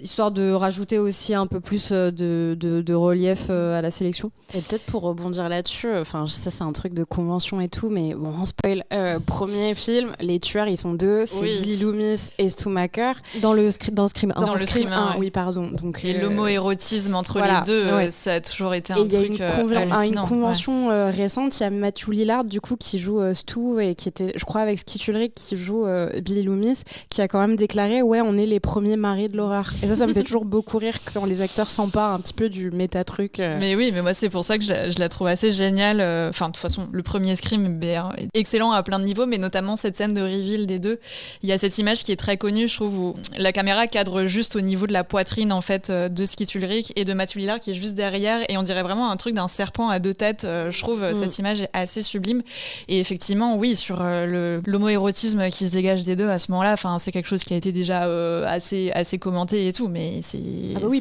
Speaker 5: histoire de rajouter aussi un peu plus de relief à la sélection.
Speaker 6: Et peut-être pour rebondir là-dessus, enfin ça c'est un truc de convention et tout, mais bon, on spoil. Premier film, les tueurs ils sont deux, c'est Billy Loomis et Stu Macher.
Speaker 5: Dans le Scream 1.
Speaker 6: Dans le Scream 1, oui pardon. Donc,
Speaker 7: et l'homo-érotisme entre les deux, ça a toujours été un truc hallucinant.
Speaker 6: Il y a une convention récente, il y a Matthew Lillard du coup qui joue Stu et qui était, je crois avec Skeet Ulrich qui joue Billy Loomis, qui a quand même déclaré on est les premiers maris de l'horreur. Et ça me fait toujours beaucoup rire quand les acteurs s'emparent un petit peu du méta-truc.
Speaker 7: Mais oui, mais moi c'est pour ça que je la trouve assez géniale. Enfin, de toute façon, le premier Scream est excellent à plein de niveaux, mais notamment cette scène de reveal des deux. Il y a cette image qui est très connue, je trouve, où la caméra cadre juste au niveau de la poitrine en fait de Skeet Ulrich et de Matthew Lillard qui est juste derrière, et on dirait vraiment un truc d'un serpent à deux têtes. Je trouve cette image est assez sublime. Et effectivement, oui, sur l'homo-érotisme qui se dégage des deux à ce moment-là, enfin, c'est quelque chose qui a été déjà assez commenté et tout, mais c'est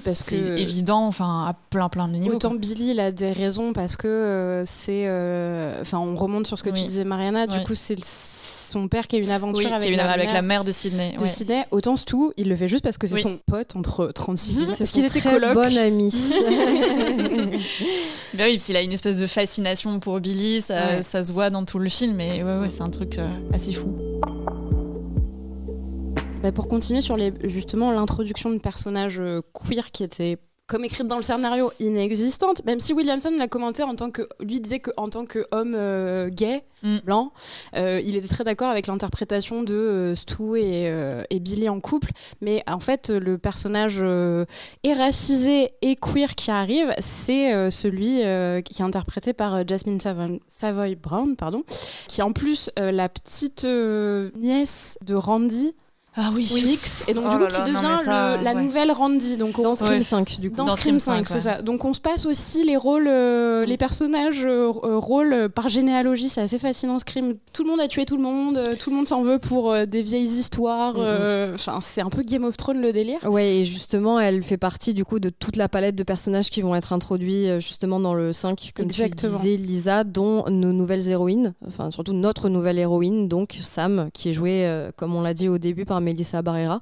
Speaker 6: parce que
Speaker 7: évident, enfin, à plein de niveaux.
Speaker 6: Autant Billy il a des raisons parce que on remonte sur ce que tu disais Mariana, du coup c'est son père qui a une aventure avec
Speaker 7: la mère de Sydney.
Speaker 6: Autant Stu il le fait juste parce que c'est son pote entre 36 villes.
Speaker 5: C'est qu'il était très bon ami.
Speaker 7: Ben oui, parce qu'il a une espèce de fascination pour Billy, ça se voit dans tout le film, et c'est un truc assez fou.
Speaker 6: Pour continuer sur justement l'introduction de personnages queer qui étaient comme écrite dans le scénario inexistante, même si Williamson l'a commenté lui disait qu'en tant qu'homme gay, blanc, il était très d'accord avec l'interprétation de Stu et Billy en couple, mais en fait le personnage est racisé et queer qui arrive, c'est celui qui est interprété par Jasmine Savoy Brown, qui est en plus la petite nièce de Randy.
Speaker 7: Ah oui.
Speaker 6: X, et donc du coup qui devient la nouvelle Randy, donc
Speaker 5: dans Scream 5 du coup.
Speaker 6: Dans Scream 5, c'est ça. Donc on se passe aussi les rôles, les personnages rôles par généalogie, c'est assez fascinant. Scream, tout le monde a tué tout le monde s'en veut pour des vieilles histoires. Enfin, c'est un peu Game of Thrones le délire.
Speaker 5: Ouais, et justement, elle fait partie du coup de toute la palette de personnages qui vont être introduits justement dans le 5, comme tu disais, Lisa, dont nos nouvelles héroïnes, enfin surtout notre nouvelle héroïne, donc Sam, qui est jouée, comme on l'a dit au début, par Melissa Barrera,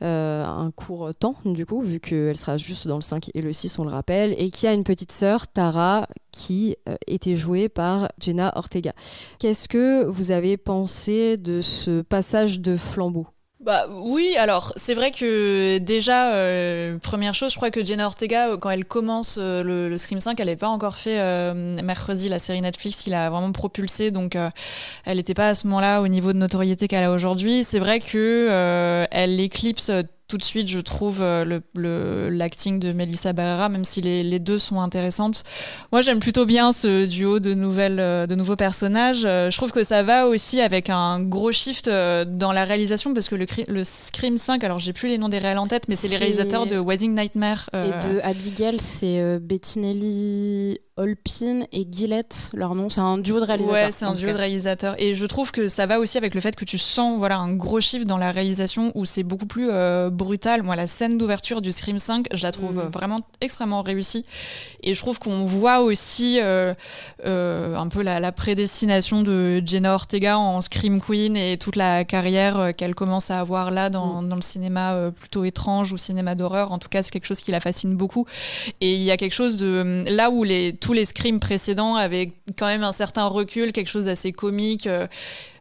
Speaker 5: un court temps du coup, vu qu'elle sera juste dans le 5 et le 6, on le rappelle, et qui a une petite sœur, Tara, qui était jouée par Jenna Ortega. Qu'est-ce que vous avez pensé de ce passage de flambeau ?
Speaker 7: Bah oui, alors c'est vrai que déjà, première chose, je crois que Jenna Ortega, quand elle commence le Scream 5, elle n'avait pas encore fait Mercredi, la série Netflix, il a vraiment propulsé, donc elle n'était pas à ce moment-là au niveau de notoriété qu'elle a aujourd'hui. C'est vrai que elle éclipse tout de suite, je trouve, l'acting de Melissa Barrera, même si les deux sont intéressantes. Moi, j'aime plutôt bien ce duo de nouveaux personnages. Je trouve que ça va aussi avec un gros shift dans la réalisation, parce que le Scream 5, alors j'ai plus les noms des réels en tête, mais c'est les réalisateurs de Wedding Nightmare.
Speaker 6: Et de Abigail, c'est Bettinelli Holpin et Gillette, leur nom, c'est un duo de réalisateurs.
Speaker 7: Ouais, c'est un duo de réalisateurs. Et je trouve que ça va aussi avec le fait que tu sens un gros shift dans la réalisation où c'est beaucoup plus brutal. Moi, la scène d'ouverture du Scream 5, je la trouve vraiment extrêmement réussie. Et je trouve qu'on voit aussi un peu la prédestination de Jenna Ortega en Scream Queen et toute la carrière qu'elle commence à avoir là dans le cinéma plutôt étrange ou cinéma d'horreur. En tout cas, c'est quelque chose qui la fascine beaucoup. Et il y a quelque chose de... Là où tous les Screams précédents avaient quand même un certain recul, quelque chose d'assez comique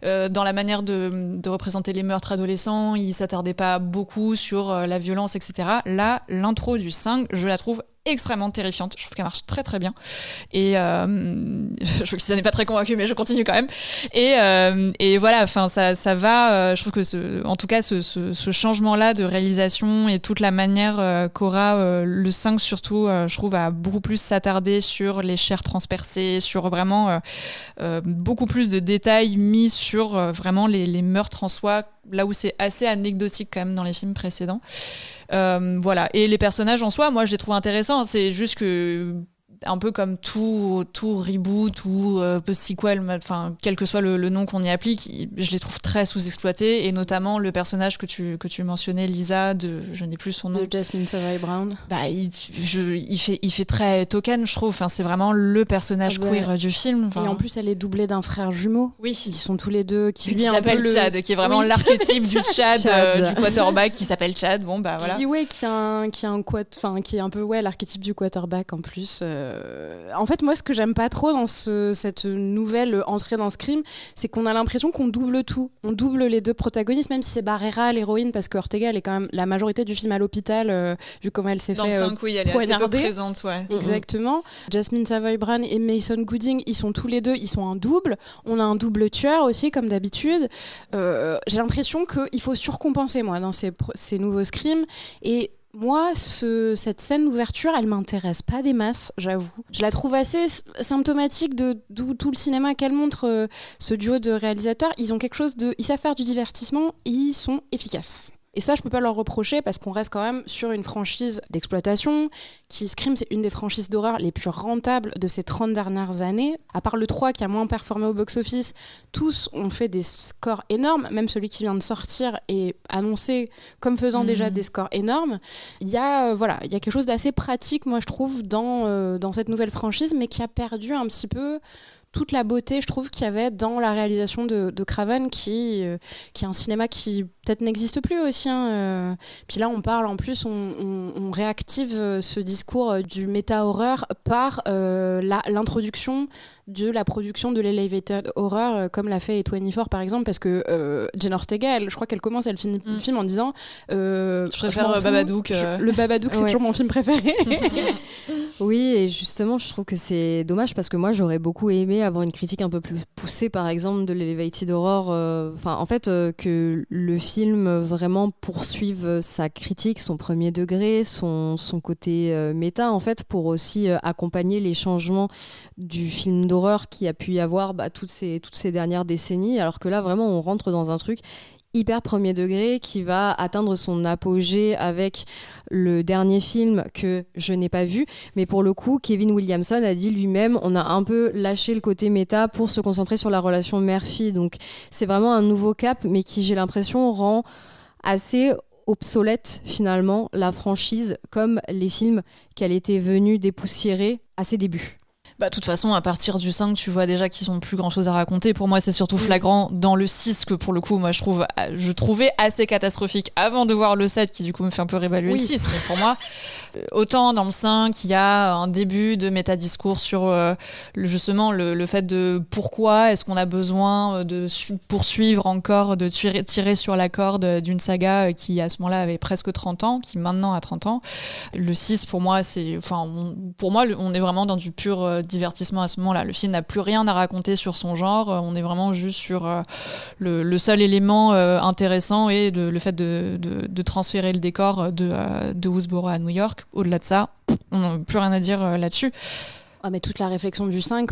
Speaker 7: dans la manière de représenter les meurtres adolescents, ils s'attardaient pas beaucoup sur la violence, etc. Là, l'intro du 5, je la trouve extrêmement terrifiante. Je trouve qu'elle marche très très bien. Et je trouve que ça n'est pas très convaincu, mais je continue quand même. Et voilà, enfin ça va. Je trouve que en tout cas ce changement-là de réalisation et toute la manière qu'aura le 5 surtout, je trouve, va beaucoup plus s'attarder sur les chairs transpercées, sur vraiment beaucoup plus de détails mis sur vraiment les meurtres en soi, là où c'est assez anecdotique quand même dans les films précédents. Voilà. Et les personnages en soi, moi je les trouve intéressants. C'est juste que un peu comme tout reboot ou sequel, enfin quel que soit le nom qu'on y applique, je les trouve très sous-exploités, et notamment le personnage que tu mentionnais, Lisa, je n'ai plus son nom,
Speaker 6: de Jasmine Savoy Brown.
Speaker 7: Bah il fait très token, je trouve. Enfin, c'est vraiment le personnage queer du film. Enfin,
Speaker 6: et en plus elle est doublée d'un frère jumeau.
Speaker 7: Oui,
Speaker 6: ils sont tous les deux qui
Speaker 7: s'appelle Chad, qui est vraiment l'archétype du Chad, du quarterback qui s'appelle Chad. Bon bah voilà.
Speaker 6: Qui est un peu l'archétype du quarterback en plus. En fait, moi, ce que j'aime pas trop dans cette nouvelle entrée dans Scream, c'est qu'on a l'impression qu'on double tout. On double les deux protagonistes, même si c'est Barrera, l'héroïne, parce que Ortega, elle est quand même la majorité du film à l'hôpital, vu comment elle s'est fait poignarder.
Speaker 7: Dans le 5, oui, elle est assez peu présente, ouais.
Speaker 6: Exactement. Jasmine Savoy Brown et Mason Gooding, ils sont tous les deux, ils sont un double. On a un double tueur aussi, comme d'habitude. J'ai l'impression qu'il faut surcompenser, moi, dans ces nouveaux Scream. Et moi, cette scène d'ouverture, elle m'intéresse pas des masses, j'avoue. Je la trouve assez symptomatique de tout le cinéma qu'elle montre, ce duo de réalisateurs. Ils ont quelque chose ils savent faire du divertissement, ils sont efficaces. Et ça, je peux pas leur reprocher parce qu'on reste quand même sur une franchise d'exploitation. Scream, c'est une des franchises d'horreur les plus rentables de ces 30 dernières années. À part le 3 qui a moins performé au box-office, tous ont fait des scores énormes. Même celui qui vient de sortir est annoncé comme faisant déjà des scores énormes. Il y a quelque chose d'assez pratique, moi, je trouve, dans cette nouvelle franchise, mais qui a perdu un petit peu toute la beauté, je trouve, qu'il y avait dans la réalisation de Craven, qui est un cinéma qui peut-être n'existe plus aussi. Puis là, on parle, en plus, on réactive ce discours du méta-horreur par l'introduction de la production de l'elevated horror, comme l'a fait A24 par exemple, parce que Jenna Ortega, je crois qu'elle commence, elle finit le film en disant
Speaker 7: je préfère Babadook.
Speaker 6: Le Babadook, c'est toujours mon film préféré.
Speaker 5: Oui, et justement, je trouve que c'est dommage parce que moi, j'aurais beaucoup aimé avoir une critique un peu plus poussée, par exemple, de l'elevated horror. Que le film vraiment poursuive sa critique, son premier degré, son côté méta, en fait, pour aussi accompagner les changements du film d'horreur qui a pu y avoir toutes ces dernières décennies, alors que là, vraiment, on rentre dans un truc hyper premier degré qui va atteindre son apogée avec le dernier film que je n'ai pas vu, mais pour le coup Kevin Williamson a dit lui-même on a un peu lâché le côté méta pour se concentrer sur la relation mère-fille, donc c'est vraiment un nouveau cap, mais qui, j'ai l'impression, rend assez obsolète finalement la franchise, comme les films qu'elle était venue dépoussiérer à ses débuts.
Speaker 7: De toute façon, à partir du 5, tu vois déjà qu'ils n'ont plus grand-chose à raconter. Pour moi, c'est surtout flagrant dans le 6 que, pour le coup, moi, je trouvais assez catastrophique avant de voir le 7, qui, du coup, me fait un peu réévaluer le 6. Mais pour moi, autant dans le 5, il y a un début de métadiscours sur justement le fait de pourquoi est-ce qu'on a besoin de poursuivre encore, de tirer sur la corde d'une saga qui, à ce moment-là, avait presque 30 ans, qui maintenant a 30 ans. Le 6, pour moi, on est vraiment dans du pur divertissement à ce moment-là. Le film n'a plus rien à raconter sur son genre, on est vraiment juste sur le seul élément intéressant et le fait de transférer le décor de Woodsboro à New York. Au-delà de ça, on n'a plus rien à dire là-dessus.
Speaker 6: Ah, mais toute la réflexion du 5,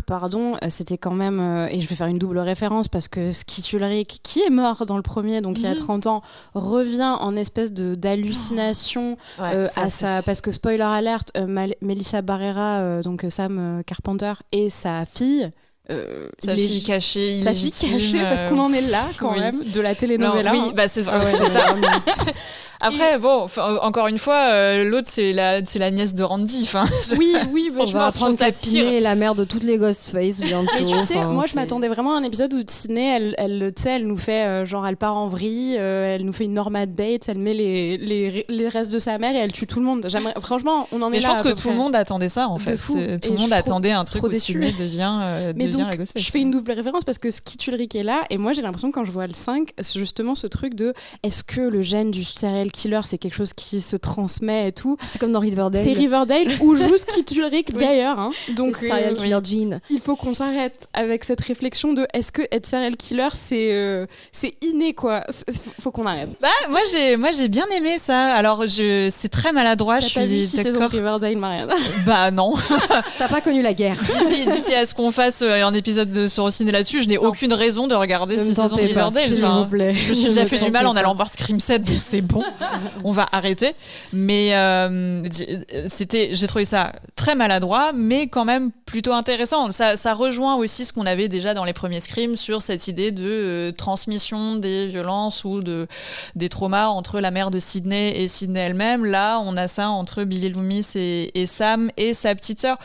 Speaker 6: c'était quand même, et je vais faire une double référence parce que Skeet Ulrich, qui est mort dans le premier, donc il y a 30 ans, revient en espèce d'hallucination parce que, spoiler alert, Melissa Barrera, donc Sam Carpenter, et sa fille.
Speaker 7: Sa fille cachée, illégitime,
Speaker 6: parce qu'on en est là quand même, de la telenovela.
Speaker 7: Non, oui, c'est vrai, c'est ça. Après, encore une fois, l'autre, c'est la nièce de Randy.
Speaker 6: Oui,
Speaker 5: on va apprendre que Sidney est la mère de toutes les Ghostface bientôt.
Speaker 6: Mais tu sais, moi, je m'attendais vraiment à un épisode où Sidney, elle nous fait, elle part en vrille, elle nous fait une Norma Bates, elle met les restes de sa mère et elle tue tout le monde. Franchement, on en est là.
Speaker 7: Mais je pense que tout le monde attendait ça, en fait. Tout le monde attendait un truc où Sidney devient la Ghostface.
Speaker 6: Je fais une double référence parce que Skeet Ulrich est là, et moi, j'ai l'impression, quand je vois le 5, c'est justement ce truc de est-ce que le gène du serial serial killer, c'est quelque chose qui se transmet et tout.
Speaker 5: C'est comme dans Riverdale.
Speaker 6: C'est Riverdale où joue Skeet Ulrich d'ailleurs. Hein. Donc
Speaker 5: serial killer Jean.
Speaker 6: Il faut qu'on s'arrête avec cette réflexion de est-ce que être serial killer c'est inné quoi. Faut qu'on arrête.
Speaker 7: Bah moi j'ai bien aimé ça. Alors c'est très maladroit.
Speaker 6: T'as
Speaker 7: je
Speaker 6: pas
Speaker 7: suis
Speaker 6: vu 6 saisons de Riverdale, Marianne?
Speaker 7: Bah non.
Speaker 5: T'as pas connu la guerre.
Speaker 7: D'ici à ce qu'on fasse un épisode de Sorociné là-dessus, je n'ai aucune raison de regarder 6 saisons de Riverdale.
Speaker 5: S'il vous plaît.
Speaker 7: Je me suis déjà fait du mal en allant voir Scream 7, donc c'est bon. On va arrêter. Mais j'ai trouvé ça très maladroit, mais quand même plutôt intéressant. Ça rejoint aussi ce qu'on avait déjà dans les premiers Scream sur cette idée de transmission des violences ou des traumas entre la mère de Sidney et Sidney elle-même. Là, on a ça entre Billy Loomis et Sam et sa petite sœur.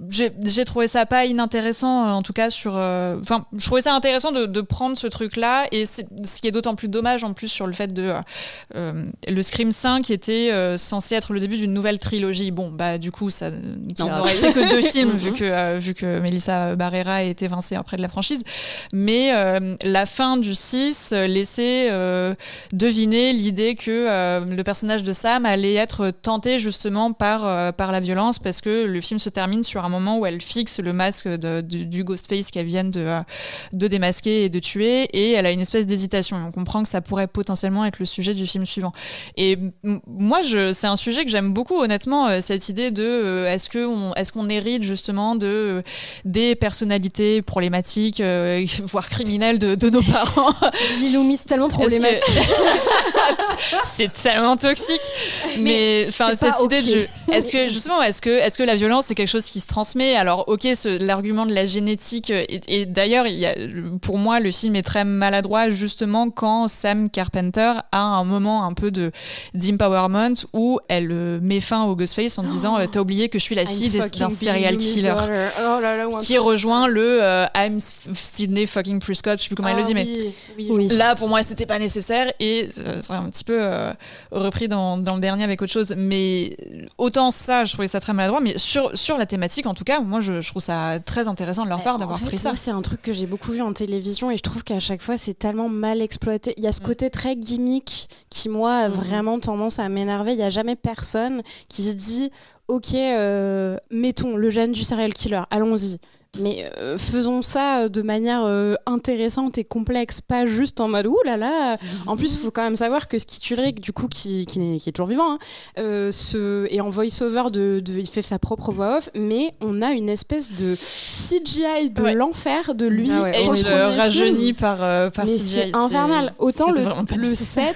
Speaker 7: J'ai trouvé ça pas inintéressant, en tout cas je trouvais ça intéressant de prendre ce truc-là, et ce qui est d'autant plus dommage en plus sur le fait de le Scream 5 était censé être le début d'une nouvelle trilogie. Bon, bah du coup, ça n'aurait été que 2 films vu que Melissa Barrera a été évincée après de la franchise. Mais la fin du 6 laissait deviner l'idée que le personnage de Sam allait être tenté justement par la violence, parce que le film se termine sur un moment où elle fixe le masque du Ghostface qu'elle vient de démasquer et de tuer, et elle a une espèce d'hésitation. On comprend que ça pourrait potentiellement être le sujet du film suivant. Et moi, c'est un sujet que j'aime beaucoup, honnêtement, cette idée de est-ce qu'on hérite justement des personnalités problématiques, voire criminelles de nos parents.
Speaker 5: Billy Loomis, tellement problématique.
Speaker 7: C'est tellement toxique. Mais enfin, cette idée de est-ce que la violence c'est quelque chose qui se transmet? Alors, ok, l'argument de la génétique, et d'ailleurs, pour moi, le film est très maladroit justement quand Sam Carpenter a un moment un peu d'empowerment où elle met fin au Ghostface en disant t'as oublié que je suis la fille d'un serial killer, qui rejoint le I'm Sidney fucking Prescott, je sais plus comment elle le dit, mais
Speaker 6: oui.
Speaker 7: Là pour moi c'était pas nécessaire, et c'est un petit peu repris dans le dernier avec autre chose. Mais autant ça, je trouvais ça très maladroit, mais sur la thématique en tout cas, moi je trouve ça très intéressant de leur part d'avoir pris ça.
Speaker 6: Moi, c'est un truc que j'ai beaucoup vu en télévision, et je trouve qu'à chaque fois c'est tellement mal exploité. Il y a ce côté très gimmick qui moi a vraiment tendance à m'énerver. Il y a jamais personne qui se dit ok, mettons le gène du serial killer, allons-y. Mais faisons ça de manière intéressante et complexe, pas juste en mode ouh là là. En plus, il faut quand même savoir que Skeet Ulrich, du coup, qui est toujours vivant, hein, est en voice-over il fait sa propre voix off, mais on a une espèce de CGI de l'enfer de lui.
Speaker 7: Rajeuni par
Speaker 6: mais
Speaker 7: CGI.
Speaker 6: C'est infernal. Autant le 7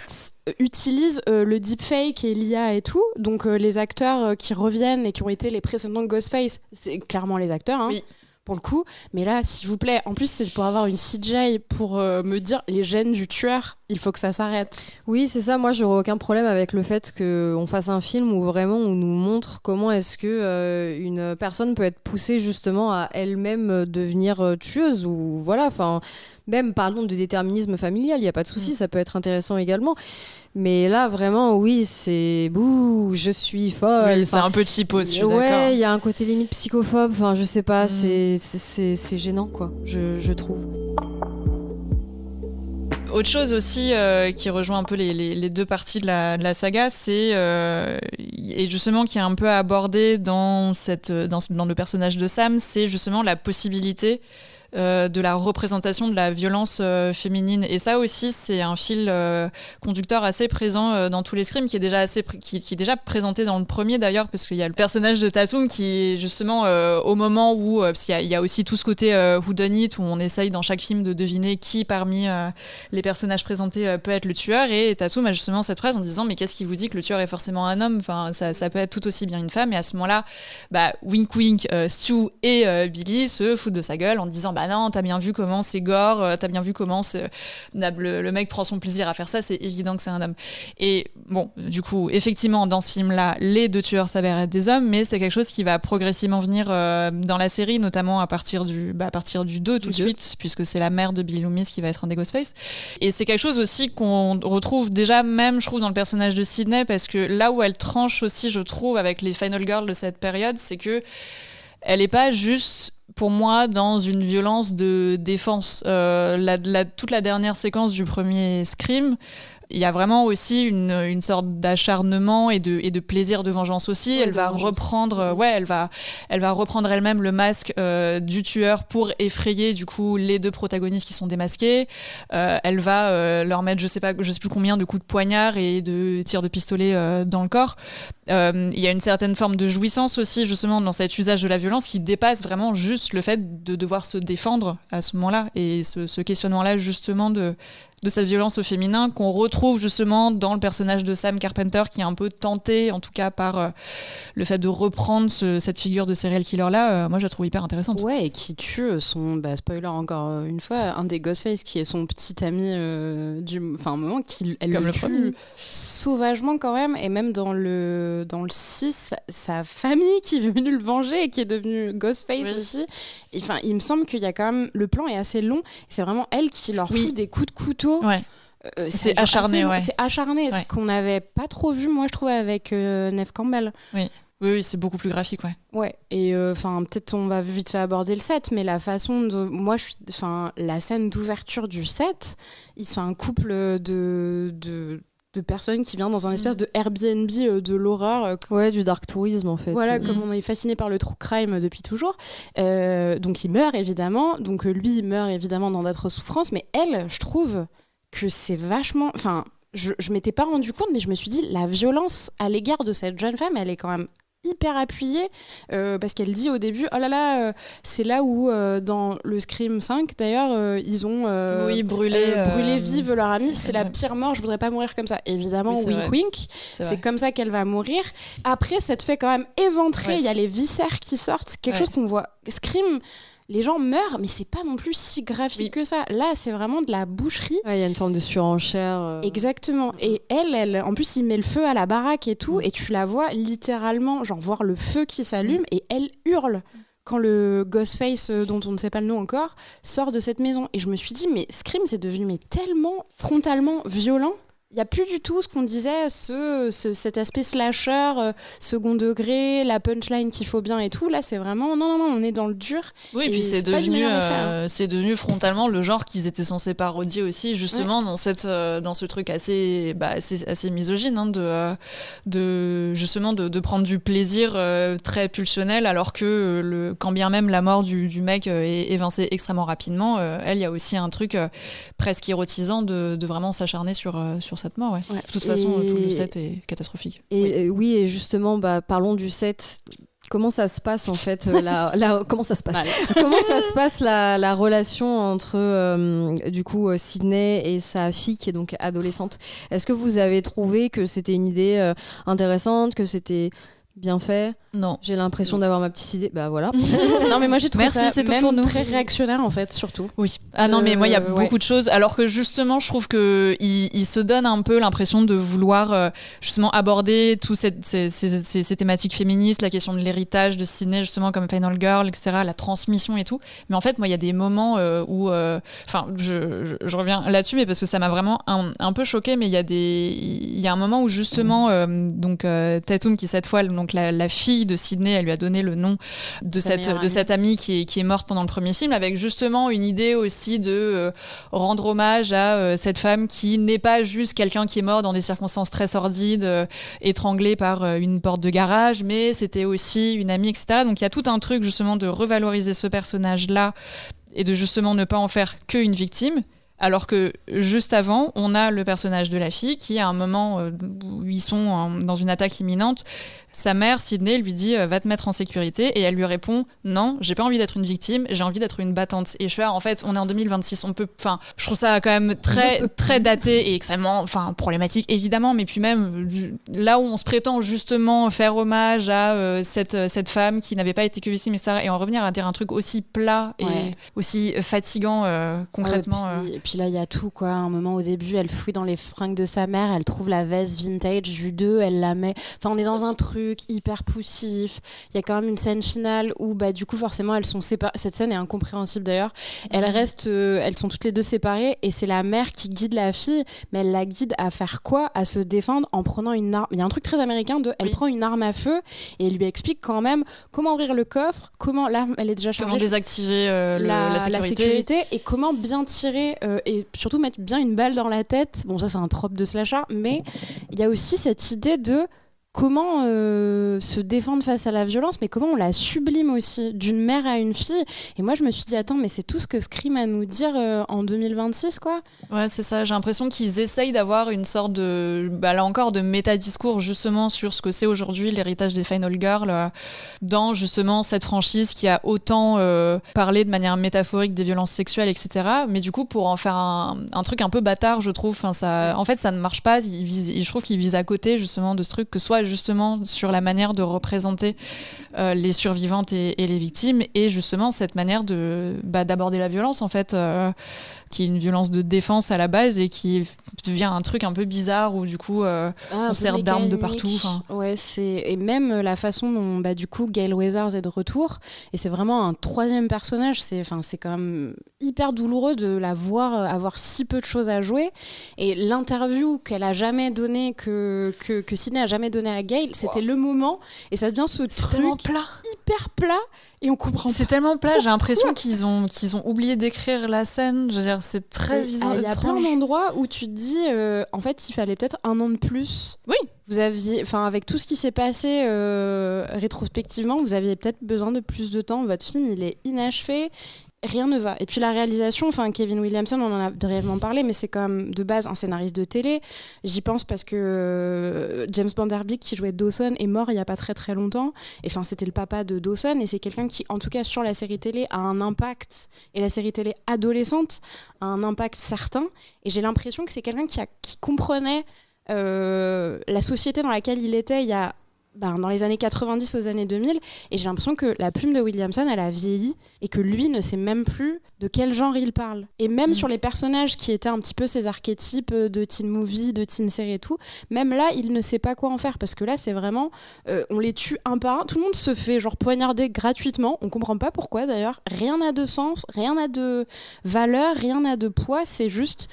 Speaker 6: utilise le deepfake et l'IA et tout, donc les acteurs qui reviennent et qui ont été les précédents Ghostface, c'est clairement les acteurs, hein. Oui. Pour le coup, mais là, s'il vous plaît, en plus, c'est pour avoir une CGI pour me dire les gènes du tueur, il faut que ça s'arrête.
Speaker 5: Oui, c'est ça. Moi, j'aurais aucun problème avec le fait qu'on fasse un film où vraiment on nous montre comment est-ce que une personne peut être poussée justement à elle-même devenir tueuse, ou voilà, enfin, même parlons de déterminisme familial, il n'y a pas de souci, ça peut être intéressant également. Mais là, vraiment, oui, c'est bouh, je suis folle.
Speaker 7: Oui, c'est un peu cheapo, je suis d'accord.
Speaker 5: Ouais, il y a un côté limite psychophobe. Enfin, je sais pas, c'est gênant, quoi. Je trouve.
Speaker 7: Autre chose aussi qui rejoint un peu les deux parties de la saga, c'est et justement qui est un peu abordé dans le personnage de Sam, c'est justement la possibilité de la représentation de la violence féminine. Et ça aussi, c'est un fil conducteur assez présent dans tous les Scream, qui est déjà présenté dans le premier d'ailleurs, parce qu'il y a le personnage de Tatum qui est justement au moment où parce qu'il y a aussi tout ce côté whodunit où on essaye dans chaque film de deviner qui parmi les personnages présentés peut être le tueur, et Tatum a justement cette phrase en disant mais qu'est-ce qui vous dit que le tueur est forcément un homme, enfin ça peut être tout aussi bien une femme. Et à ce moment-là, wink wink, Stu et Billy se foutent de sa gueule en disant non, t'as bien vu comment c'est gore, t'as bien vu comment le mec prend son plaisir à faire ça, c'est évident que c'est un homme. Et bon, du coup, effectivement, dans ce film-là, les deux tueurs s'avèrent être des hommes, mais c'est quelque chose qui va progressivement venir dans la série, notamment à partir du 2 tout de suite, puisque c'est la mère de Billy Loomis qui va être un des Ghostface. Et c'est quelque chose aussi qu'on retrouve déjà même, je trouve, dans le personnage de Sidney, parce que là où elle tranche aussi, je trouve, avec les Final Girls de cette période, c'est que elle n'est pas juste, pour moi, dans une violence de défense. Toute la dernière séquence du premier Scream, Il y a vraiment aussi une sorte d'acharnement et de plaisir de vengeance aussi. Elle va reprendre elle-même le masque du tueur pour effrayer du coup les deux protagonistes qui sont démasqués. Elle va leur mettre je sais plus combien de coups de poignard et de tirs de pistolet dans le corps. Il y a une certaine forme de jouissance aussi justement dans cet usage de la violence qui dépasse vraiment juste le fait de devoir se défendre à ce moment-là, et ce questionnement-là justement de cette violence au féminin qu'on retrouve justement dans le personnage de Sam Carpenter, qui est un peu tenté en tout cas par le fait de reprendre cette figure de serial killer là. Moi je la trouve hyper intéressante.
Speaker 6: Ouais, et qui tue son spoiler encore une fois, un des Ghostface qui est son petit ami un moment elle le tue sauvagement quand même, et même dans le 6 sa famille qui est venue le venger et qui est devenue Ghostface aussi. Enfin, il me semble qu'il y a quand même, le plan est assez long, et c'est vraiment elle qui leur fout des coups de couteau.
Speaker 7: Ouais. C'est acharné,
Speaker 6: c'est acharné, ce qu'on n'avait pas trop vu, moi je trouve, avec Neve Campbell.
Speaker 7: Oui, c'est beaucoup plus graphique,
Speaker 6: ouais. Et peut-être on va vite fait aborder le 7, mais la façon de, la scène d'ouverture du 7, c'est un couple de personnes qui vient dans un espèce de Airbnb de l'horreur.
Speaker 5: Du dark tourisme en fait.
Speaker 6: Voilà, comme on est fasciné par le true crime depuis toujours. Donc il meurt évidemment, donc lui il meurt évidemment dans d'atroces souffrances, mais elle, je trouve que c'est vachement... Enfin, je m'étais pas rendu compte, mais je me suis dit, la violence à l'égard de cette jeune femme, elle est quand même hyper appuyée, parce qu'elle dit au début, oh là là, c'est là où dans le Scream 5 d'ailleurs ils ont brûlé vive leur amie, c'est la pire mort, je voudrais pas mourir comme ça, évidemment, wink, c'est comme ça qu'elle va mourir. Après, ça te fait quand même éventrer, il y a les viscères qui sortent, quelque chose qu'on voit. Scream, les gens meurent, mais c'est pas non plus si graphique que ça. Là, c'est vraiment de la boucherie.
Speaker 5: Il y a une forme de surenchère.
Speaker 6: Exactement. Et elle, en plus, il met le feu à la baraque et tout, et tu la vois littéralement, genre voir le feu qui s'allume, et elle hurle quand le Ghostface, dont on ne sait pas le nom encore, sort de cette maison. Et je me suis dit, mais Scream, c'est devenu tellement frontalement violent. Il n'y a plus du tout ce qu'on disait, cet aspect slasher, second degré, la punchline qu'il faut bien et tout. Là, c'est vraiment, non, on est dans le dur.
Speaker 7: Oui, et puis c'est devenu frontalement le genre qu'ils étaient censés parodier aussi, justement, dans ce truc assez misogyne, de prendre du plaisir très pulsionnel, alors que quand bien même la mort du mec est évincée extrêmement rapidement, il y a aussi un truc presque érotisant de vraiment s'acharner sur cette mort. De toute façon, tout le set est catastrophique.
Speaker 5: Et justement, parlons du set. Comment ça se passe en fait comment ça se passe Comment ça se passe la relation entre du coup Sidney et sa fille qui est donc adolescente? Est-ce que vous avez trouvé que c'était une idée intéressante, que c'était bien fait?
Speaker 7: Non.
Speaker 5: J'ai l'impression d'avoir ma petite idée. Voilà.
Speaker 6: Non, mais moi j'ai trouvé ça
Speaker 7: c'est
Speaker 6: même
Speaker 7: pour nous.
Speaker 6: très réactionnaire en fait, surtout.
Speaker 7: Oui. Ah non, mais moi il y a beaucoup de choses. Alors que justement, je trouve que il se donne un peu l'impression de vouloir justement aborder toutes ces thématiques féministes, la question de l'héritage de Sidney justement comme Final Girl, etc., la transmission et tout. Mais en fait, moi il y a des moments où, je reviens là-dessus, mais parce que ça m'a vraiment un peu choquée. Mais il y a un moment où justement Tatum, qui cette fois donc la fille de Sidney, elle lui a donné le nom de cette amie qui est morte pendant le premier film, avec justement une idée aussi de rendre hommage à cette femme qui n'est pas juste quelqu'un qui est mort dans des circonstances très sordides, étranglée par une porte de garage, mais c'était aussi une amie, etc. Donc il y a tout un truc justement de revaloriser ce personnage-là et de justement ne pas en faire qu'une victime. Alors que juste avant, on a le personnage de la fille qui, à un moment où ils sont dans une attaque imminente, sa mère, Sidney, lui dit va te mettre en sécurité, et elle lui répond non, j'ai pas envie d'être une victime, j'ai envie d'être une battante. Et je fais en fait, on est en 2026, je trouve ça quand même très daté et extrêmement problématique évidemment, mais puis même là où on se prétend justement faire hommage à cette femme qui n'avait pas été que victime, etc., et en revenir à dire un truc aussi plat et aussi fatigant concrètement.
Speaker 6: Et puis là il y a tout quoi. À un moment au début, elle fouille dans les fringues de sa mère, elle trouve la veste vintage du 2, elle la met. On est dans un truc hyper poussif. Il y a quand même une scène finale où du coup forcément elles sont séparées. Cette scène est incompréhensible d'ailleurs. Elles sont toutes les deux séparées, et c'est la mère qui guide la fille, mais elle la guide à faire quoi? À se défendre en prenant une arme. Il y a un truc très américain elle prend une arme à feu et elle lui explique quand même comment ouvrir le coffre, comment l'arme elle est déjà chargée,
Speaker 7: comment désactiver la sécurité
Speaker 6: et comment bien tirer et surtout mettre bien une balle dans la tête. Bon, ça c'est un trope de slasher, mais il y a aussi cette idée de comment se défendre face à la violence, mais comment on la sublime aussi, d'une mère à une fille. Et moi, je me suis dit, attends, mais c'est tout ce que Scream a à nous dire en 2026, quoi.
Speaker 7: Ouais, c'est ça. J'ai l'impression qu'ils essayent d'avoir une sorte de, là encore, de métadiscours justement sur ce que c'est aujourd'hui l'héritage des Final Girls, dans justement cette franchise qui a autant parlé de manière métaphorique des violences sexuelles, etc. Mais du coup, pour en faire un truc un peu bâtard, je trouve. En fait, ça ne marche pas. Je trouve qu'ils visent à côté justement de ce truc, que soit justement sur la manière de représenter les survivantes et les victimes, et justement cette manière d'aborder la violence, en fait, qui est une violence de défense à la base et qui devient un truc un peu bizarre où du coup on sert d'armes de partout.
Speaker 6: Ouais, et même la façon dont du coup Gale Weathers est de retour, et c'est vraiment un troisième personnage. C'est quand même hyper douloureux de la voir avoir si peu de choses à jouer, et l'interview qu'elle a jamais donnée, que Sidney a jamais donnée à Gale, c'était le moment, et ça devient ce truc hyper plat. Et on comprend pas.
Speaker 7: C'est tellement plat, j'ai l'impression qu'ils ont oublié d'écrire la scène. Je veux dire, c'est très étrange.
Speaker 6: Il y a plein d'endroits où tu te dis, en fait, il fallait peut-être 1 an de plus.
Speaker 7: Oui.
Speaker 6: Vous aviez, avec tout ce qui s'est passé rétrospectivement, vous aviez peut-être besoin de plus de temps. Votre film, il est inachevé. Rien ne va. Et puis la réalisation, Kevin Williamson, on en a brièvement parlé, mais c'est quand même de base un scénariste de télé. J'y pense parce que James Van Der Beek, qui jouait Dawson, est mort il n'y a pas très très longtemps. Et c'était le papa de Dawson, et c'est quelqu'un qui, en tout cas sur la série télé, a un impact, et la série télé adolescente a un impact certain. Et j'ai l'impression que c'est quelqu'un qui comprenait la société dans laquelle il était il y a dans les années 90 aux années 2000, et j'ai l'impression que la plume de Williamson, elle a vieilli, et que lui ne sait même plus de quel genre il parle. Et même sur les personnages qui étaient un petit peu ces archétypes de teen movie, de teen série et tout, même là, il ne sait pas quoi en faire, parce que là, c'est vraiment, on les tue un par un, tout le monde se fait poignarder gratuitement, on comprend pas pourquoi d'ailleurs, rien n'a de sens, rien n'a de valeur, rien n'a de poids, c'est juste,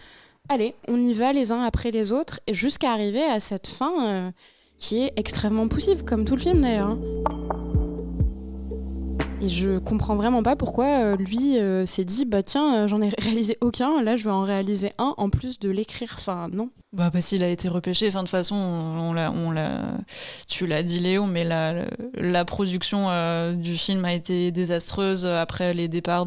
Speaker 6: allez, on y va les uns après les autres, et jusqu'à arriver à cette fin... qui est extrêmement poussive, comme tout le film d'ailleurs. Et je comprends vraiment pas pourquoi lui s'est dit tiens, j'en ai réalisé aucun, là je vais en réaliser un en plus de l'écrire. Non.
Speaker 7: Parce qu'il a été repêché. De toute façon, tu l'as dit Léo, mais la production du film a été désastreuse après les départs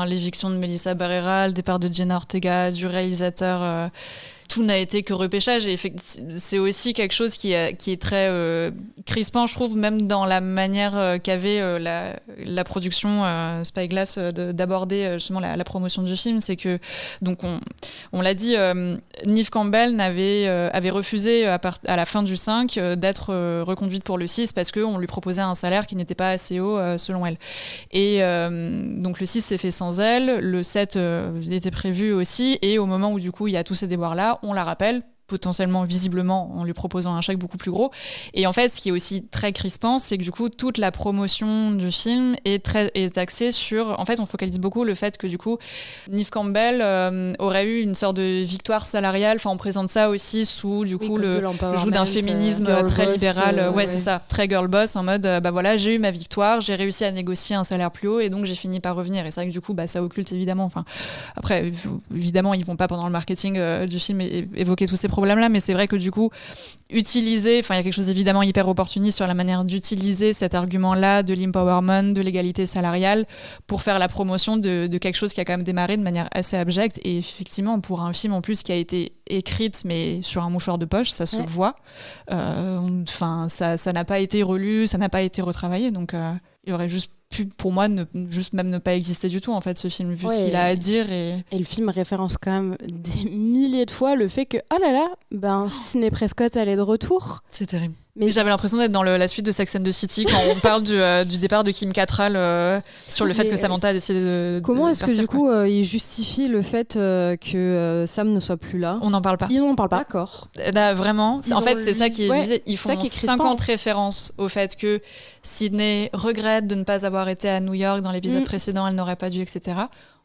Speaker 7: l'éviction de Melissa Barrera, le départ de Jenna Ortega, du réalisateur. Tout n'a été que repêchage, et c'est aussi quelque chose qui est très crispant, je trouve, même dans la manière qu'avait la production Spyglass d'aborder justement la promotion du film. C'est que, donc on l'a dit, Neve Campbell avait refusé à la fin du 5 d'être reconduite pour le 6 parce qu'on lui proposait un salaire qui n'était pas assez haut selon elle. Et donc le 6 s'est fait sans elle, le 7 était prévu aussi, et au moment où du coup il y a tous ces déboires-là, on la rappelle, potentiellement, visiblement, en lui proposant un chèque beaucoup plus gros. Et en fait, ce qui est aussi très crispant, c'est que du coup, toute la promotion du film est axée sur... En fait, on focalise beaucoup le fait que du coup, Neve Campbell aurait eu une sorte de victoire salariale. On présente ça aussi sous, du coup, le joug d'un féminisme très libéral. C'est ça, très girl boss, en mode, voilà, j'ai eu ma victoire, j'ai réussi à négocier un salaire plus haut, et donc j'ai fini par revenir. Et c'est vrai que du coup, ça occulte évidemment. Après, évidemment, ils vont pas pendant le marketing du film évoquer tous ces problèmes-là, mais c'est vrai que du coup, il y a quelque chose évidemment hyper opportuniste sur la manière d'utiliser cet argument-là de l'empowerment, de l'égalité salariale, pour faire la promotion de quelque chose qui a quand même démarré de manière assez abjecte. Et effectivement, pour un film en plus qui a été écrite, mais sur un mouchoir de poche, ça se voit. Ça n'a pas été relu, ça n'a pas été retravaillé, donc il aurait juste pu, pour moi, ne pas exister du tout, en fait, ce film, vu ce qu'il a à dire. Et
Speaker 6: le film référence quand même des milliers de fois le fait que, oh là là, Sidney Prescott, elle est de retour.
Speaker 7: C'est terrible. Mais j'avais l'impression d'être dans la suite de Sex and the City quand on parle du départ de Kim Cattrall sur le fait que Samantha a décidé de
Speaker 5: comment est-ce
Speaker 7: partir,
Speaker 5: que du coup il justifie le fait que Sam ne soit plus là?
Speaker 7: On n'en parle pas.
Speaker 6: Ils n'en parlent pas.
Speaker 5: D'accord.
Speaker 7: Là, vraiment, c'est ça qui est visé. Ils font 50 références au fait que Sidney regrette de ne pas avoir été à New York dans l'épisode précédent, elle n'aurait pas dû, etc.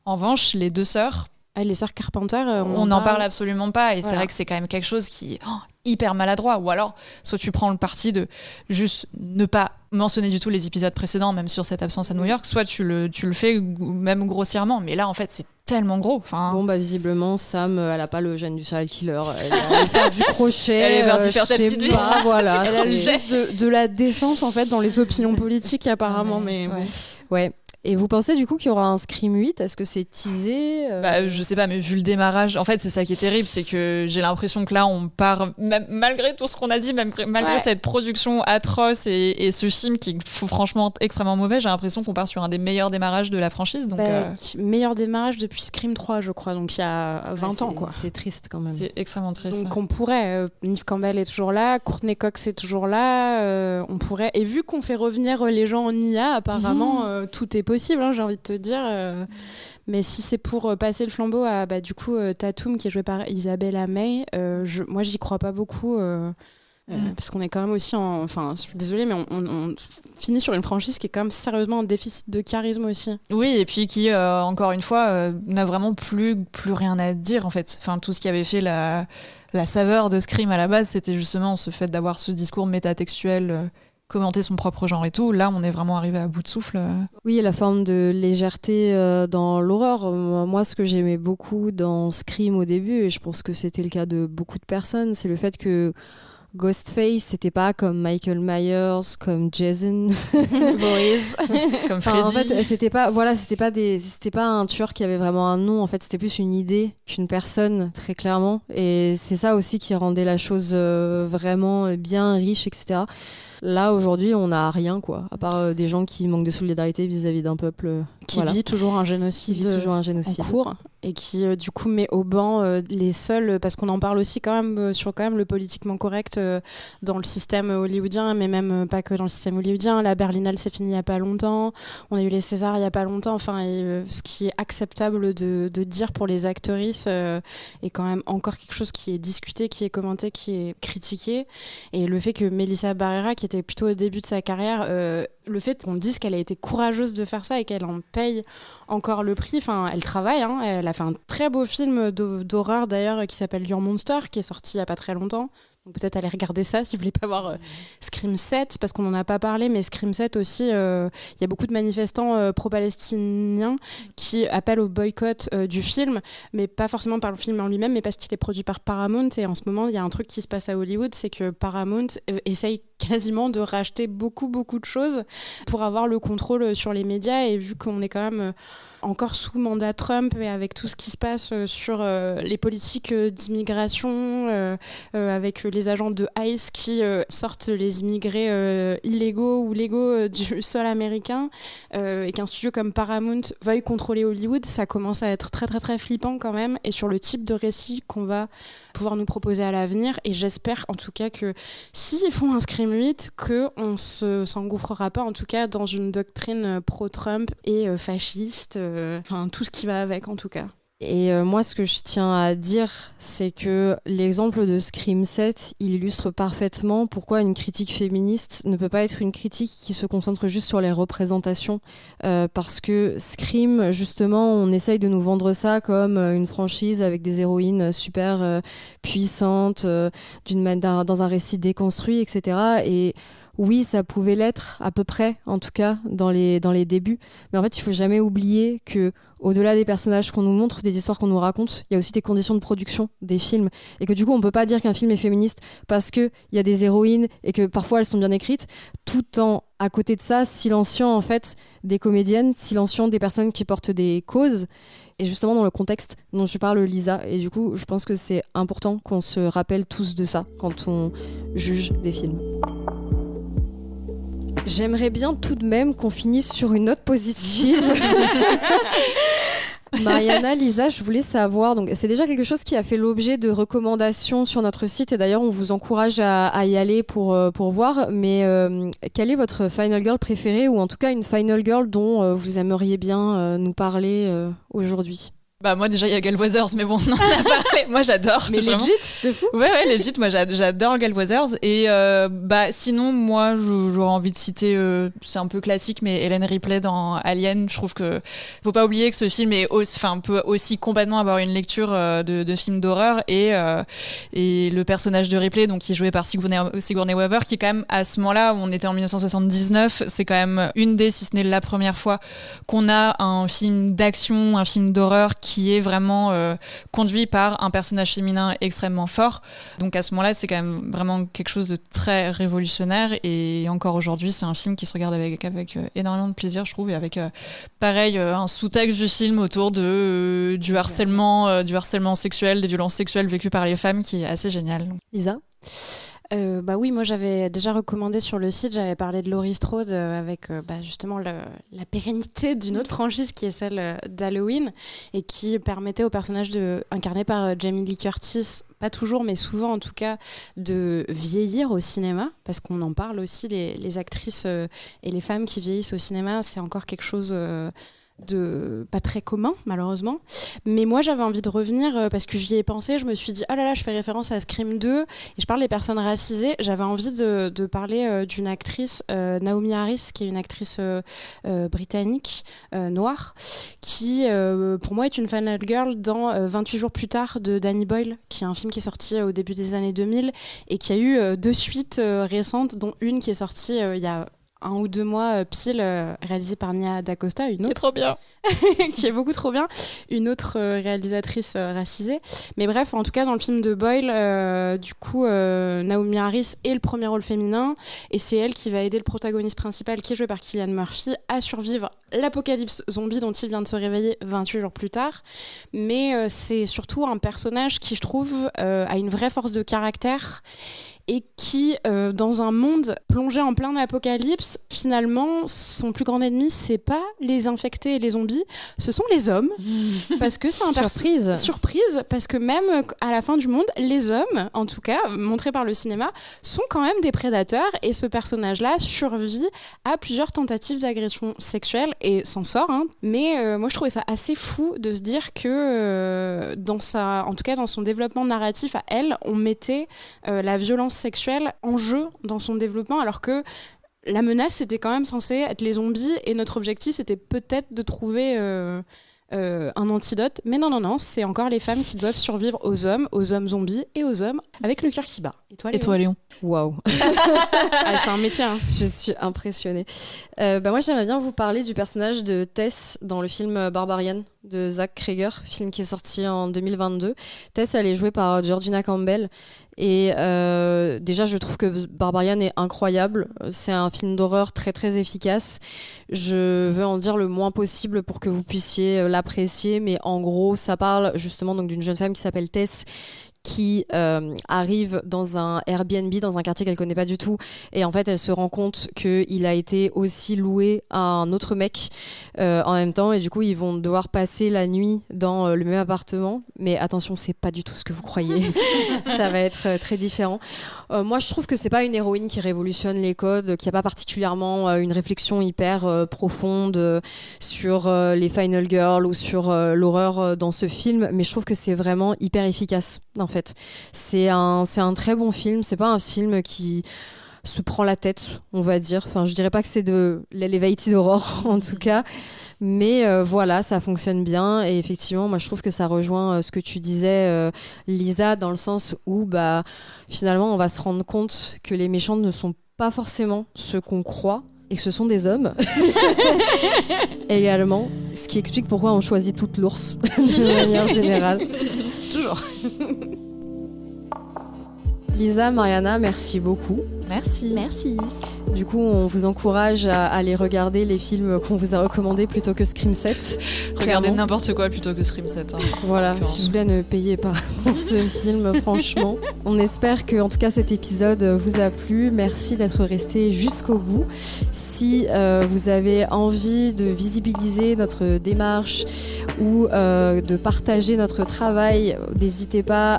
Speaker 7: En revanche, les deux sœurs,
Speaker 6: les sœurs Carpenter,
Speaker 7: on n'en parle absolument pas, et c'est vrai que c'est quand même quelque chose qui est hyper maladroit. Ou alors, soit tu prends le parti de juste ne pas mentionner du tout les épisodes précédents, même sur cette absence à New York, soit tu le fais même grossièrement. Mais là, en fait, c'est tellement gros. Enfin...
Speaker 5: Bon, visiblement, Sam, elle a pas le gène du serial killer. Elle va faire du crochet.
Speaker 7: Elle est partie faire sa petite vie.
Speaker 5: Voilà.
Speaker 6: Elle a le geste de la décence, en fait, dans les opinions politiques, apparemment.
Speaker 5: Ouais. Et vous pensez du coup qu'il y aura un Scream 8 ? Est-ce que c'est teasé ?
Speaker 7: Je sais pas, mais vu le démarrage, en fait c'est ça qui est terrible, c'est que j'ai l'impression que là on part, même malgré tout ce qu'on a dit, même malgré cette production atroce et ce film qui est franchement extrêmement mauvais, j'ai l'impression qu'on part sur un des meilleurs démarrages de la franchise. Donc,
Speaker 6: meilleur démarrage depuis Scream 3 je crois, donc il y a 20 ans quoi.
Speaker 5: C'est triste quand même.
Speaker 7: C'est extrêmement triste.
Speaker 6: Donc on pourrait, Neve Campbell est toujours là, Courtney Cox est toujours là, on pourrait, et vu qu'on fait revenir les gens en IA apparemment tout est possible, j'ai envie de te dire. Mais si c'est pour passer le flambeau à du coup Tatum qui est jouée par Isabella May, moi j'y crois pas beaucoup. Parce qu'on est quand même aussi enfin je suis désolée mais on finit sur une franchise qui est quand même sérieusement en déficit de charisme aussi.
Speaker 7: Oui, et puis qui encore une fois n'a vraiment plus rien à dire en fait. Enfin tout ce qui avait fait la saveur de Scream à la base, c'était justement ce fait d'avoir ce discours métatextuel, commenter son propre genre et tout. Là on est vraiment arrivé à bout de souffle.
Speaker 5: Oui, et la forme de légèreté dans l'horreur. Moi ce que j'aimais beaucoup dans Scream au début, et je pense que c'était le cas de beaucoup de personnes, c'est le fait que Ghostface, c'était pas comme Michael Myers, comme Jason,
Speaker 7: comme Freddy.
Speaker 5: En fait, c'était pas un tueur qui avait vraiment un nom. En fait, c'était plus une idée qu'une personne, très clairement. Et c'est ça aussi qui rendait la chose vraiment bien riche, etc. Là, aujourd'hui, on n'a rien, quoi. À part des gens qui manquent de solidarité vis-à-vis d'un peuple
Speaker 6: qui vit toujours un génocide en cours. Et qui du coup met au banc les seuls, parce qu'on en parle aussi quand même sur le politiquement correct dans le système hollywoodien, mais même pas que dans le système hollywoodien. La Berlinale s'est finie il y a pas longtemps, on a eu les Césars il y a pas longtemps, enfin ce qui est acceptable de dire pour les actrices est quand même encore quelque chose qui est discuté, qui est commenté, qui est critiqué. Et le fait que Melissa Barrera, qui était plutôt au début de sa carrière, le fait qu'on dise qu'elle a été courageuse de faire ça et qu'elle en paye encore le prix, enfin elle travaille, elle a fait un très beau film d'horreur d'ailleurs qui s'appelle Your Monster, qui est sorti il n'y a pas très longtemps. Donc peut-être aller regarder ça si vous voulez pas voir Scream 7, parce qu'on n'en a pas parlé, mais Scream 7 aussi, il y a beaucoup de manifestants pro-palestiniens qui appellent au boycott du film, mais pas forcément par le film en lui-même, mais parce qu'il est produit par Paramount. Et en ce moment, il y a un truc qui se passe à Hollywood, c'est que Paramount essaye quasiment de racheter beaucoup de choses pour avoir le contrôle sur les médias. Et vu qu'on est quand même encore sous mandat Trump et avec tout ce qui se passe sur les politiques d'immigration, avec les agents de ICE qui sortent les immigrés illégaux ou légaux du sol américain, et qu'un studio comme Paramount veuille contrôler Hollywood, ça commence à être très très très flippant quand même, et sur le type de récit qu'on va pouvoir nous proposer à l'avenir. Et j'espère en tout cas que s'ils font un Scream 8, qu'on s'engouffrera pas en tout cas dans une doctrine pro-Trump et fasciste, enfin tout ce qui va avec en tout cas.
Speaker 5: Et moi, ce que je tiens à dire, c'est que l'exemple de Scream 7, il illustre parfaitement pourquoi une critique féministe ne peut pas être une critique qui se concentre juste sur les représentations. Parce que Scream, justement, on essaye de nous vendre ça comme une franchise avec des héroïnes super puissantes, dans un récit déconstruit, etc. Et oui, ça pouvait l'être, à peu près, en tout cas, dans les débuts. Mais en fait, il ne faut jamais oublier que, au-delà des personnages qu'on nous montre, des histoires qu'on nous raconte, il y a aussi des conditions de production des films. Et que du coup, on ne peut pas dire qu'un film est féministe parce qu'il y a des héroïnes et que parfois elles sont bien écrites, tout en, à côté de ça, silenciant en fait des comédiennes, silenciant des personnes qui portent des causes. Et justement dans le contexte dont je parle, Lisa. Et du coup, je pense que c'est important qu'on se rappelle tous de ça quand on juge des films. J'aimerais bien tout de même qu'on finisse sur une note positive. Mariana, Lisa, je voulais savoir, donc c'est déjà quelque chose qui a fait l'objet de recommandations sur notre site, et d'ailleurs on vous encourage à y aller pour voir, mais quelle est votre Final Girl préférée, ou en tout cas une Final Girl dont vous aimeriez bien nous parler aujourd'hui?
Speaker 7: Bah moi déjà il y a Galwazers, mais bon on en a parlé. Moi j'adore.
Speaker 6: Mais legit, c'est fou.
Speaker 7: Ouais legit, moi j'adore Galwazers. Et sinon moi j'aurais envie de citer, c'est un peu classique, mais Ellen Ripley dans Alien. Je trouve que faut pas oublier que ce film peut aussi complètement avoir une lecture de film d'horreur, et le personnage de Ripley, donc qui est joué par Sigourney Weaver, qui est quand même, à ce moment-là où on était en 1979, c'est quand même une des, si ce n'est la première fois qu'on a un film d'action, un film d'horreur qui est vraiment conduit par un personnage féminin extrêmement fort. Donc à ce moment-là, c'est quand même vraiment quelque chose de très révolutionnaire, et encore aujourd'hui, c'est un film qui se regarde avec énormément de plaisir, je trouve, et avec pareil un sous-texte du film autour du harcèlement sexuel, des violences sexuelles vécues par les femmes, qui est assez génial.
Speaker 5: Lisa ?
Speaker 6: Oui, moi j'avais déjà recommandé sur le site, j'avais parlé de Laurie Strode avec justement la pérennité d'une autre franchise qui est celle d'Halloween, et qui permettait au personnage incarné par Jamie Lee Curtis, pas toujours mais souvent en tout cas, de vieillir au cinéma, parce qu'on en parle aussi, les actrices et les femmes qui vieillissent au cinéma, c'est encore quelque chose de pas très commun malheureusement. Mais moi j'avais envie de revenir parce que j'y ai pensé, je me suis dit oh là là, je fais référence à Scream 2 et je parle des personnes racisées, j'avais envie de parler d'une actrice, Naomi Harris, qui est une actrice britannique noire, qui pour moi est une final girl dans 28 jours plus tard de Danny Boyle, qui est un film qui est sorti au début des années 2000 et qui a eu 2 suites récentes, dont une qui est sortie il y a 1 ou 2 mois pile, réalisée par Nia DaCosta, une autre
Speaker 7: qui est trop bien
Speaker 6: qui est beaucoup trop bien, une autre réalisatrice racisée. Mais bref, en tout cas dans le film de Boyle, du coup Naomi Harris est le premier rôle féminin, et c'est elle qui va aider le protagoniste principal, qui est joué par Cillian Murphy, à survivre l'apocalypse zombie dont il vient de se réveiller 28 jours plus tard. Mais c'est surtout un personnage qui, je trouve, a une vraie force de caractère, et qui, dans un monde plongé en plein apocalypse, finalement, son plus grand ennemi, c'est pas les infectés et les zombies, ce sont les hommes. Parce que c'est un surprise, parce que même à la fin du monde, les hommes, en tout cas, montrés par le cinéma, sont quand même des prédateurs, et ce personnage-là survit à plusieurs tentatives d'agression sexuelle et s'en sort. Mais moi, je trouvais ça assez fou de se dire que, en tout cas dans son développement narratif à elle, on mettait la violence sexuelle en jeu dans son développement, alors que la menace c'était quand même censé être les zombies, et notre objectif c'était peut-être de trouver un antidote. Mais non, c'est encore les femmes qui doivent survivre aux hommes zombies et aux hommes avec le cœur qui bat.
Speaker 7: Et toi Léon?
Speaker 5: Waouh.
Speaker 6: C'est un métier.
Speaker 5: Je suis impressionnée. Moi j'aimerais bien vous parler du personnage de Tess dans le film Barbarian de Zach Cregger, film qui est sorti en 2022. Tess, elle est jouée par Georgina Campbell. Et déjà, je trouve que Barbarian est incroyable. C'est un film d'horreur très très efficace. Je veux en dire le moins possible pour que vous puissiez l'apprécier, mais en gros, ça parle justement donc d'une jeune femme qui s'appelle Tess, qui arrive dans un Airbnb, dans un quartier qu'elle connaît pas du tout, et en fait elle se rend compte qu'il a été aussi loué à un autre mec en même temps, et du coup ils vont devoir passer la nuit dans le même appartement. Mais attention, c'est pas du tout ce que vous croyez. Ça va être très différent. Moi je trouve que c'est pas une héroïne qui révolutionne les codes, qu'il n'y a pas particulièrement une réflexion hyper profonde sur les final girls ou sur l'horreur dans ce film, mais je trouve que c'est vraiment hyper efficace. En fait, c'est un très bon film. C'est pas un film qui se prend la tête, on va dire. Enfin, je dirais pas que c'est de l'elevated horror en tout cas, mais voilà, ça fonctionne bien. Et effectivement, moi je trouve que ça rejoint ce que tu disais, Lisa, dans le sens où finalement on va se rendre compte que les méchants ne sont pas forcément ceux qu'on croit, et que ce sont des hommes. Également, ce qui explique pourquoi on choisit toute l'ours de manière générale.
Speaker 6: Toujours.
Speaker 5: Lisa, Mariana, merci beaucoup.
Speaker 6: Merci.
Speaker 5: Du coup, on vous encourage à aller regarder les films qu'on vous a recommandés plutôt que Scream 7.
Speaker 7: Regardez n'importe quoi plutôt que Scream 7.
Speaker 5: Voilà, s'il vous plaît, ne payez pas pour ce film, franchement. On espère que, en tout cas, cet épisode vous a plu. Merci d'être resté jusqu'au bout. Si vous avez envie de visibiliser notre démarche ou de partager notre travail, n'hésitez pas